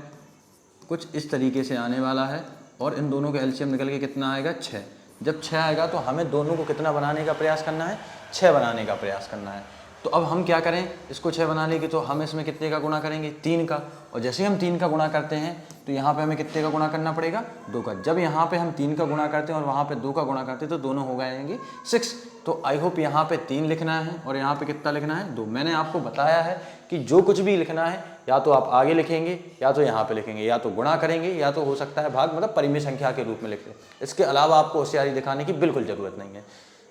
कुछ इस तरीके से आने वाला है और इन दोनों का एलसीएम निकल के कितना आएगा, 6। जब 6 आएगा तो हमें दोनों को कितना बनाने का प्रयास करना है, 6 बनाने का प्रयास करना है। तो अब हम क्या करें, इसको 6 बनाने की, तो हम इसमें कितने का गुणा करेंगे, 3 का। और जैसे ही हम 3 का गुणा करते हैं तो यहाँ पे हमें कितने का गुणा करना पड़ेगा, 2 का। जब यहाँ पे हम 3 का गुणा करते हैं और वहाँ पे 2 का गुणा करते हैं तो दोनों हो जाएंगे 6। तो आई होप यहाँ पे 3 लिखना है और यहाँ पे कितना लिखना है, 2। मैंने आपको बताया है कि जो कुछ भी लिखना है या तो आप आगे लिखेंगे या तो यहाँ पे लिखेंगे, या तो गुणा करेंगे या तो हो सकता है भाग, मतलब परिमेय संख्या के रूप में लिखते हैं। इसके अलावा आपको होशियारी दिखाने की बिल्कुल ज़रूरत नहीं है।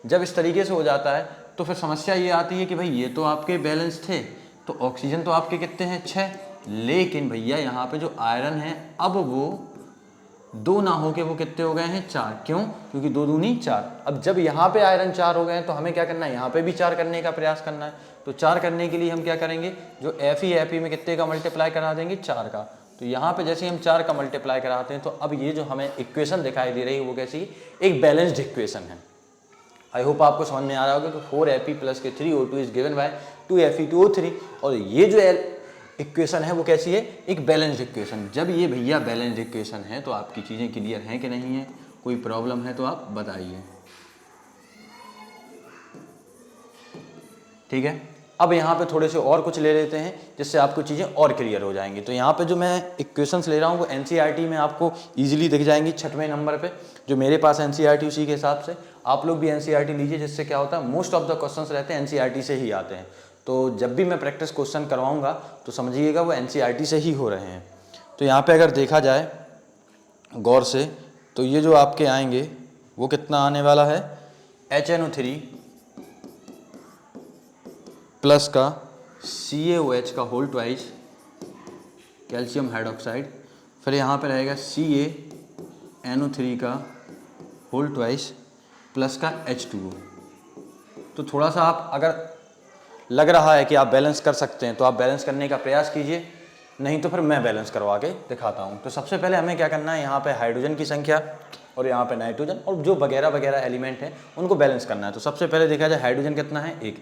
जब इस तरीके से हो जाता है तो फिर समस्या ये आती है कि भाई ये तो आपके बैलेंस थे, तो ऑक्सीजन तो आपके कितने हैं, 6। लेकिन भैया यहाँ पे जो आयरन है अब वो 2 ना हो के वो कितने हो गए हैं, 4। क्यों, क्योंकि 2 दूनी 4। अब जब यहाँ पे आयरन 4 हो गए हैं तो हमें क्या करना है, यहाँ पे भी 4 करने का प्रयास करना है। तो 4 करने के लिए हम क्या करेंगे, जो Fe में कितने का मल्टीप्लाई करा देंगे, 4 का। तो यहाँ पे जैसे हम 4 का मल्टीप्लाई कराते हैं तो अब ये जो हमें इक्वेशन दिखाई दे रही है वो कैसी, एक बैलेंस्ड इक्वेशन है। आई होप आपको समझ में आ रहा होगा कि 4Fe + के 3O2 is given bye 2Fe2O3। और ये जो इक्वेशन है वो कैसी है, एक बैलेंस्ड इक्वेशन। जब ये भैया बैलेंस्ड इक्वेशन है तो आपकी चीज़ें क्लियर हैं कि नहीं है, कोई प्रॉब्लम है तो आप बताइए, ठीक है। अब यहाँ पे थोड़े से और कुछ ले लेते हैं जिससे आपको चीज़ें और क्लियर हो जाएंगी। तो यहाँ पे जो मैं इक्वेशंस ले रहा हूँ वो एनसीईआरटी में आपको इजीली दिख जाएंगी 6वें नंबर पे। जो मेरे पास एनसीईआरटी उसी के हिसाब से आप लोग भी एनसीईआरटी लीजिए, जिससे क्या होता है मोस्ट ऑफ द क्वेश्चंस रहते हैं एनसीईआरटी से ही आते हैं। तो जब भी मैं प्रैक्टिस क्वेश्चन करवाऊँगा तो समझिएगा वो एनसीईआरटी से ही हो रहे हैं। तो यहाँ पर अगर देखा जाए गौर से तो ये जो आपके आएंगे वो कितना आने वाला है, HNO3 प्लस का CaOH का होल ट्वाइस कैल्शियम हाइड्रोक्साइड, फिर यहाँ पे रहेगा CaNO3 का होल ट्वाइस प्लस का H2O। तो थोड़ा सा आप अगर लग रहा है कि आप बैलेंस कर सकते हैं तो आप बैलेंस करने का प्रयास कीजिए, नहीं तो फिर मैं बैलेंस करवा के दिखाता हूँ। तो सबसे पहले हमें क्या करना है, यहाँ पे हाइड्रोजन की संख्या और यहाँ पे नाइट्रोजन और जो वगैरह वगैरह एलिमेंट हैं उनको बैलेंस करना है। तो सबसे पहले देखा जाए हाइड्रोजन कितना है, 1,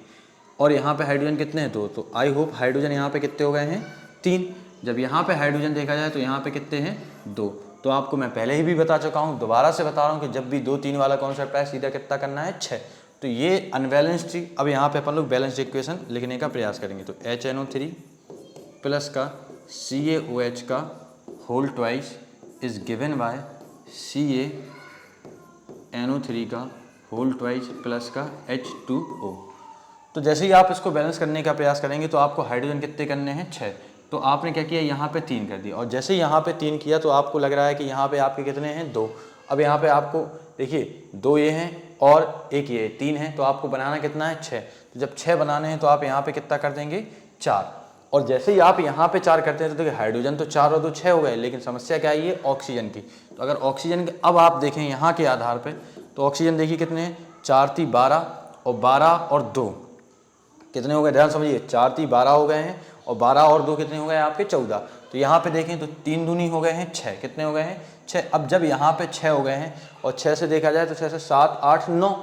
और यहाँ पे हाइड्रोजन कितने हैं, 2। तो आई होप हाइड्रोजन यहाँ पे कितने हो गए हैं, 3। जब यहाँ पे हाइड्रोजन देखा जाए तो यहाँ पे कितने हैं, 2। तो आपको मैं पहले ही भी बता चुका हूँ, दोबारा से बता रहा हूँ कि जब भी 2 3 वाला कॉन्सेप्ट है सीधा कितना करना है, 6। तो ये अनबैलेंस्ड थी। अब यहाँ पे अपन लोग बैलेंस्ड इक्वेशन लिखने का प्रयास करेंगे। तो HNO3 प्लस का CaOH का whole twice is given by CaNO3 का होल ट्वाइस प्लस का H2O। तो जैसे ही आप इसको बैलेंस करने का प्रयास करेंगे तो आपको हाइड्रोजन कितने करने हैं, 6। तो आपने क्या किया, यहाँ पे 3 कर दिया, और जैसे ही यहाँ पे 3 किया तो आपको लग रहा है कि यहाँ पे आपके कितने हैं, 2। अब यहाँ पे आपको देखिए 2 ये हैं और 1 ये 3 है, तो आपको बनाना कितना है, 6। तो जब 6 बनाने हैं तो आप यहाँ पे कितना कर देंगे, 4। और जैसे ही आप यहाँ पे 4 करते हैं तो देखिए हाइड्रोजन तो 4 और 2 6 हो गए, लेकिन समस्या क्या है, ऑक्सीजन की। तो अगर ऑक्सीजन के अब आप देखें यहाँ के आधार पर तो ऑक्सीजन देखिए कितने हैं, 4 3 12 और 12 और 2 कितने हो गए, ध्यान समझिए, 4 3 12 हो गए हैं और 12 और 2 कितने हो गए आपके, 14। तो यहाँ पे देखें तो 3 दूनी हो गए हैं 6, कितने हो गए हैं, 6। अब जब यहाँ पे 6 हो गए हैं और 6 से देखा जाए तो 6 से 7 8 9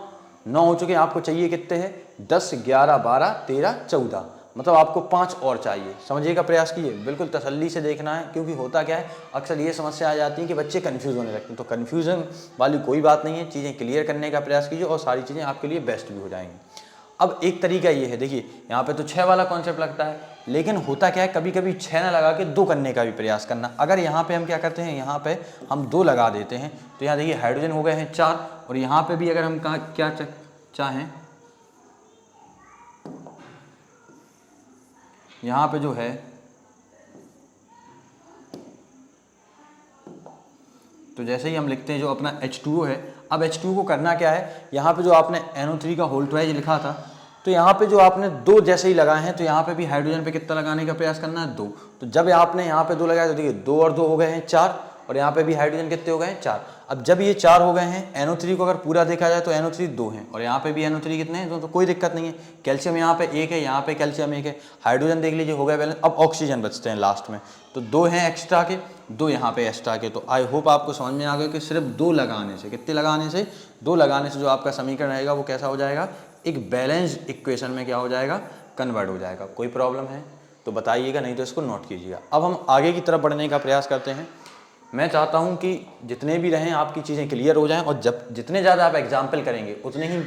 हो चुके हैं, आपको चाहिए कितने हैं, 10 11 12 13 14। मतलब आपको 5 और चाहिए। समझिए का प्रयास कीजिए, बिल्कुल तसल्ली से देखना है, क्योंकि होता क्या है अक्सर ये समस्या आ जाती है कि बच्चे कंफ्यूज होने लगते हैं। तो कंफ्यूजन वाली कोई बात नहीं है, चीज़ें क्लियर करने का प्रयास कीजिए और सारी चीज़ें आपके लिए बेस्ट भी हो जाएंगी। अब एक तरीका ये है, देखिए यहाँ पे तो 6 वाला कॉन्सेप्ट लगता है, लेकिन होता क्या है कभी कभी 6 ना लगा के 2 करने का भी प्रयास करना। अगर यहाँ पे हम क्या करते हैं, यहाँ पे हम 2 लगा देते हैं, तो यहाँ देखिए हाइड्रोजन हो गए हैं 4, और यहाँ पे भी अगर हम क्या चाहें, यहाँ पे जो है तो जैसे ही हम लिखते हैं जो अपना H2O है, अब H2O को करना क्या है, यहाँ पे जो आपने NO3 का होल ट्वाइज लिखा था, तो यहाँ पे जो आपने 2 जैसे ही लगाए हैं, तो यहाँ पे भी हाइड्रोजन पे कितना लगाने का प्रयास करना है, 2। तो जब आपने यहाँ पे 2 लगाया तो देखिए 2 और 2 हो गए हैं 4, और यहाँ पे भी हाइड्रोजन कितने हो गए हैं 4। अब जब ये 4 हो गए हैं, NO3 को अगर पूरा देखा जाए तो NO3 2 हैं, और यहाँ पे भी NO3 कितने हैं, तो कोई दिक्कत नहीं है। कैल्शियम यहाँ पे 1 है, यहाँ पे कैल्शियम 1 है, हाइड्रोजन देख लीजिए हो गया बैलेंस। अब ऑक्सीजन बचते हैं लास्ट में, तो 2 हैं एक्स्ट्रा के, 2 यहाँ पे एक्स्ट्रा के। तो आई होप आपको समझ में आ गया कि सिर्फ 2 लगाने से, कितने लगाने से, 2 लगाने से जो आपका समीकरण रहेगा वो कैसा हो जाएगा, एक बैलेंस्ड इक्वेशन में क्या हो जाएगा, कन्वर्ट हो जाएगा। कोई प्रॉब्लम है तो बताइएगा, नहीं तो इसको नोट कीजिएगा। अब हम आगे की तरफ बढ़ने का प्रयास करते हैं। मैं चाहता हूं कि जितने भी रहें आपकी चीज़ें क्लियर हो जाएं, और जब जितने ज़्यादा आप एग्जाम्पल करेंगे उतने ही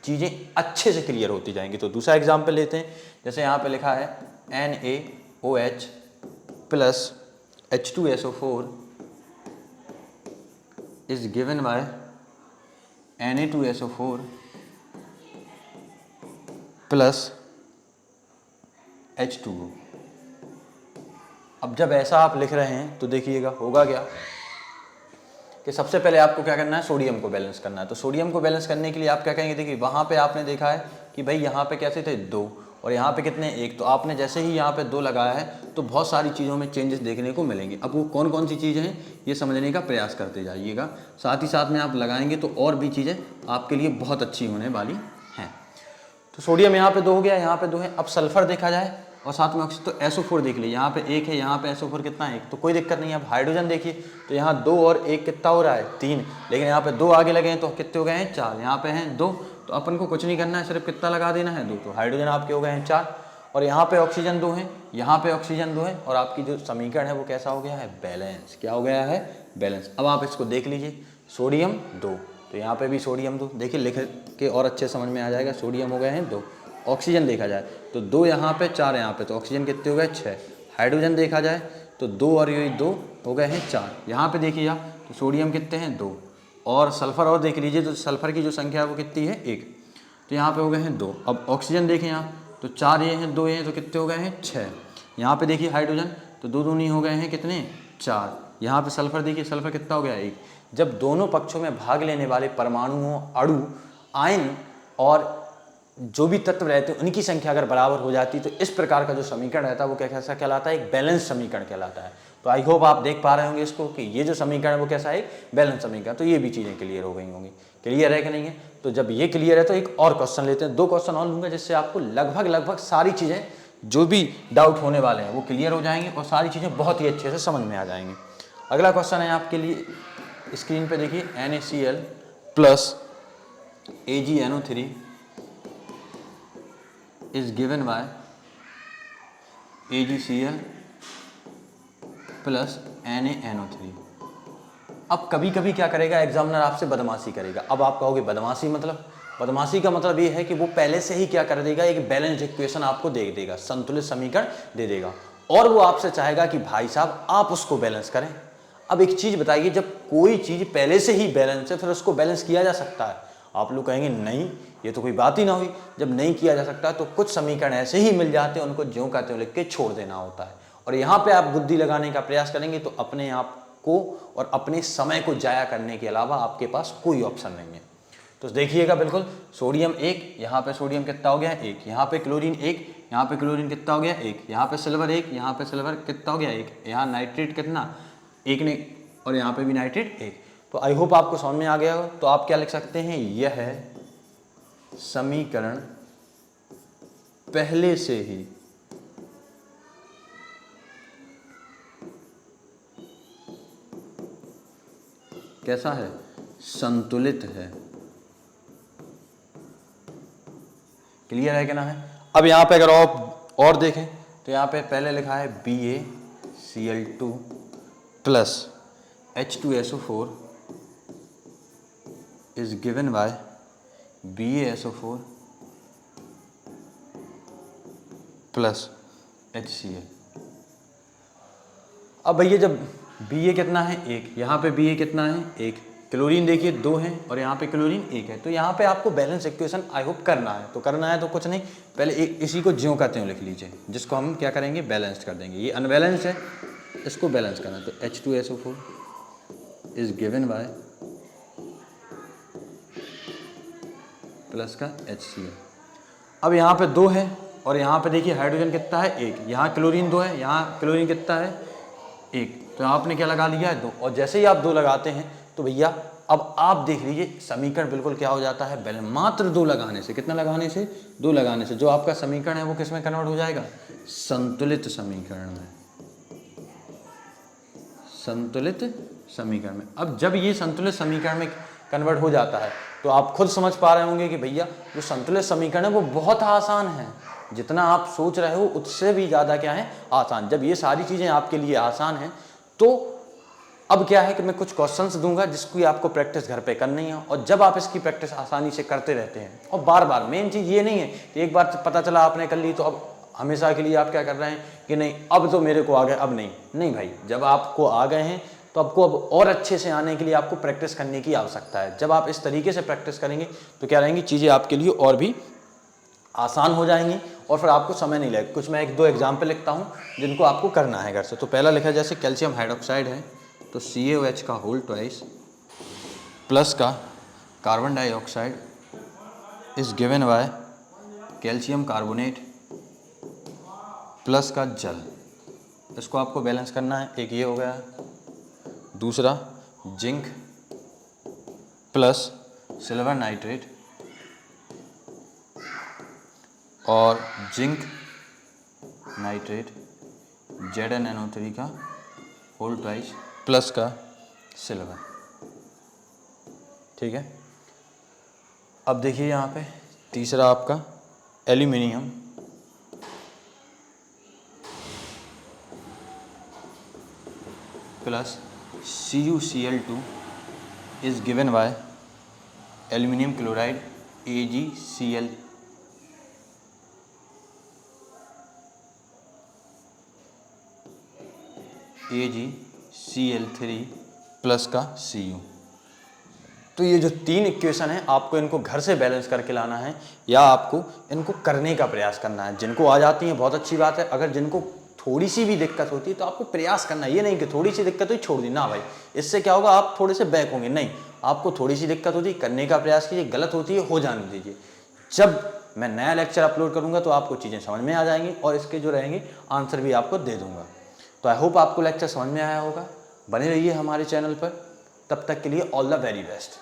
चीज़ें अच्छे से क्लियर होती जाएंगी। तो दूसरा एग्जाम्पल लेते हैं, जैसे यहाँ पे लिखा है NaOH plus H2SO4 is given bye Na2SO4 plus H2O। अब जब ऐसा आप लिख रहे हैं तो देखिएगा होगा क्या कि सबसे पहले आपको क्या करना है, सोडियम को बैलेंस करना है। तो सोडियम को बैलेंस करने के लिए आप क्या कहेंगे, देखिए वहाँ पे आपने देखा है कि भाई यहाँ पे कैसे थे 2, और यहाँ पे कितने 1। तो आपने जैसे ही यहाँ पे 2 लगाया है तो बहुत सारी चीज़ों में चेंजेस देखने को मिलेंगे। अब वो कौन कौन सी चीज़ें हैं ये समझने का प्रयास करते जाइएगा, साथ ही साथ में आप लगाएंगे तो और भी चीज़ें आपके लिए बहुत अच्छी होने वाली हैं। तो सोडियम यहाँ पे 2 हो गया, यहाँ पे 2 है। अब सल्फर देखा जाए और साथ में ऑक्सीजन, तो SO4 देख लीजिए, यहाँ पे 1 है, यहाँ पे SO4 कितना है 1, तो कोई दिक्कत नहीं है। अब हाइड्रोजन देखिए तो यहाँ 2 और 1 कितना हो रहा है 3, लेकिन यहाँ पे 2 आगे लगे हैं तो कितने हो गए हैं 4, यहाँ पे हैं 2, तो अपन को कुछ नहीं करना है, सिर्फ कितना लगा देना है 2, तो हाइड्रोजन आपके हो गए हैं 4। और यहाँ पे ऑक्सीजन 2 है, यहाँ पे ऑक्सीजन 2 है, और आपकी जो समीकरण है वो कैसा हो गया है, बैलेंस। क्या हो गया है, बैलेंस। अब आप इसको देख लीजिए, सोडियम 2, तो यहाँ पे भी सोडियम 2, देखिए लिख के और अच्छे समझ में आ जाएगा। सोडियम हो गए हैं 2, ऑक्सीजन देखा जाए तो 2 यहाँ पे 4 यहाँ पे, तो ऑक्सीजन कितने हो गए 6। हाइड्रोजन देखा जाए तो 2 और ये 2 हो गए हैं 4। यहाँ पे देखिए आप तो सोडियम कितने हैं 2, और सल्फर और देख लीजिए तो सल्फर की जो संख्या है वो कितनी है 1, तो यहाँ पे हो गए हैं 2। अब ऑक्सीजन देखें यहाँ तो 4 ये हैं 2 ये हैं, तो कितने हो गए हैं 6। यहाँ पे देखिए हाइड्रोजन तो 2 दूनी हो गए हैं कितने 4। यहाँ पे सल्फर देखिए, सल्फर कितना हो गया 1। जब दोनों पक्षों में भाग लेने वाले परमाणुओं, अणु, आयन और जो भी तत्व रहते हैं उनकी संख्या अगर बराबर हो जाती तो इस प्रकार का जो समीकरण रहता है वो कैसा कहलाता है, एक बैलेंस समीकरण कहलाता है। तो आई होप आप देख पा रहे होंगे इसको कि ये जो समीकरण है वो कैसा है, एक बैलेंस समीकरण। तो ये भी चीज़ें क्लियर हो गई होंगी। क्लियर है कि नहीं है? तो जब ये क्लियर है तो एक और क्वेश्चन लेते हैं, 2 क्वेश्चन और लूँगा जिससे आपको लगभग सारी चीज़ें जो भी डाउट होने वाले हैं वो क्लियर हो जाएंगे और सारी चीज़ें बहुत ही अच्छे से समझ में आ जाएंगी। अगला क्वेश्चन है आपके लिए, स्क्रीन पे देखिए, NaCl plus AgNO3 is given by AgCl plus NaNO3। अब कभी कभी क्या करेगा एग्जामिनर, आपसे बदमाशी करेगा। अब आप कहोगे बदमाशी मतलब, बदमाशी का मतलब ये है कि वो पहले से ही क्या कर देगा, एक बैलेंस्ड इक्वेशन आपको दे देगा, संतुलित समीकरण दे देगा, और वो आपसे चाहेगा कि भाई साहब आप उसको बैलेंस करें। अब एक चीज़ बताइए, जब कोई चीज़ पहले से ही बैलेंस है फिर उसको बैलेंस किया जा सकता है? आप लोग कहेंगे नहीं, ये तो कोई बात ही ना हुई। जब नहीं किया जा सकता तो कुछ समीकरण ऐसे ही मिल जाते हैं, उनको ज्यों का त्यों लिख के छोड़ देना होता है। और यहाँ पे आप बुद्धि लगाने का प्रयास करेंगे तो अपने आप को और अपने समय को जाया करने के अलावा आपके पास कोई ऑप्शन नहीं है। तो देखिएगा बिल्कुल, सोडियम 1, यहाँ पे सोडियम कितना हो गया 1, यहाँ पे क्लोरीन 1, यहाँ पे क्लोरीन कितना हो गया 1, यहाँ पे सिल्वर 1, यहाँ पे सिल्वर कितना हो गया 1, यहाँ नाइट्रेट कितना 1 ने, और यहाँ पे भी नाइट्रेट 1। तो आई होप आपको समझ में आ गया हो। तो आप क्या लिख सकते हैं, यह है समीकरण पहले से ही कैसा है, संतुलित है। क्लियर है कि ना है? अब यहां पे अगर आप और देखें तो यहाँ पे पहले लिखा है BaCl2 plus H2SO4 is given by BaSO4 plus HCl। अब भैया जब Ba कितना है 1, यहाँ पे Ba कितना है 1, क्लोरीन देखिए 2 है और यहाँ पे क्लोरीन 1 है, तो यहाँ पे आपको बैलेंस इक्वेशन आई होप करना है। तो करना है तो कुछ नहीं, पहले इसी को ज्यों का त्यों लिख लीजिए, जिसको हम क्या करेंगे बैलेंस्ड कर देंगे। ये अनबैलेंस है, इसको बैलेंस करना, तो H2SO4 is given bye plus का HCl। अब यहाँ पे 2 है और यहाँ पे देखिए हाइड्रोजन कितना है 1, यहाँ क्लोरीन 2 है, यहाँ क्लोरीन कितना है 1, तो आपने क्या लगा लिया है 2। और जैसे ही आप 2 लगाते हैं तो भैया अब आप देख लीजिए समीकरण बिल्कुल क्या हो जाता है बैलेंस। मात्र 2 लगाने से, कितना लगाने से 2 लगाने से जो आपका समीकरण है वो किस में कन्वर्ट हो जाएगा, संतुलित समीकरण में, संतुलित समीकरण में। अब जब ये संतुलित समीकरण में कन्वर्ट हो जाता है तो आप खुद समझ पा रहे होंगे कि भैया जो संतुलित समीकरण है वो बहुत आसान है, जितना आप सोच रहे हो उससे भी ज़्यादा क्या है आसान। जब ये सारी चीज़ें आपके लिए आसान हैं तो अब क्या है कि मैं कुछ क्वेश्चंस दूंगा जिसकी आपको प्रैक्टिस घर पे करनी है, और जब आप इसकी प्रैक्टिस आसानी से करते रहते हैं और बार बार, मेन चीज़ ये नहीं है कि एक बार पता चला आपने कर ली तो अब हमेशा के लिए आप क्या कर रहे हैं कि नहीं अब तो मेरे को आ गए, अब नहीं भाई, जब आपको आ गए हैं तो आपको अब और अच्छे से आने के लिए आपको प्रैक्टिस करने की आवश्यकता है। जब आप इस तरीके से प्रैक्टिस करेंगे तो क्या रहेंगी चीज़ें आपके लिए और भी आसान हो जाएंगी और फिर आपको समय नहीं लगेगा। कुछ मैं 1-2 एग्जाम्पल लिखता हूँ जिनको आपको करना है घर से। तो पहला लिखा है जैसे कैल्शियम हाइड्रोक्साइड है तो CaOH का होल ट्वाइस प्लस का carbon dioxide is given by calcium carbonate plus का जल। इसको आपको बैलेंस करना है, एक ये हो गया, दूसरा जिंक प्लस सिल्वर नाइट्रेट और जिंक नाइट्रेट ZnNO3 का होल ट्वाइस प्लस का सिल्वर। ठीक है, अब देखिए यहाँ पे तीसरा आपका aluminium plus CuCl2 is given bye aluminium chloride AgCl AgCl3 plus का Cu। तो ये जो 3 इक्वेशन है आपको इनको घर से बैलेंस करके लाना है या आपको इनको करने का प्रयास करना है। जिनको आ जाती है बहुत अच्छी बात है, अगर जिनको थोड़ी सी भी दिक्कत होती है तो आपको प्रयास करना है। ये नहीं कि थोड़ी सी दिक्कत हुई छोड़ दी, ना भाई, इससे क्या होगा आप थोड़े से बैक होंगे। नहीं, आपको थोड़ी सी दिक्कत होती है करने का प्रयास कीजिए, गलत होती है हो जाने दीजिए। जब मैं नया लेक्चर अपलोड करूँगा तो आपको चीज़ें समझ में आ जाएंगी और इसके जो रहेंगे आंसर भी आपको दे दूँगा। तो आई होप आपको लेक्चर समझ में आया होगा। बने रहिए हमारे चैनल पर, तब तक के लिए ऑल द वेरी बेस्ट।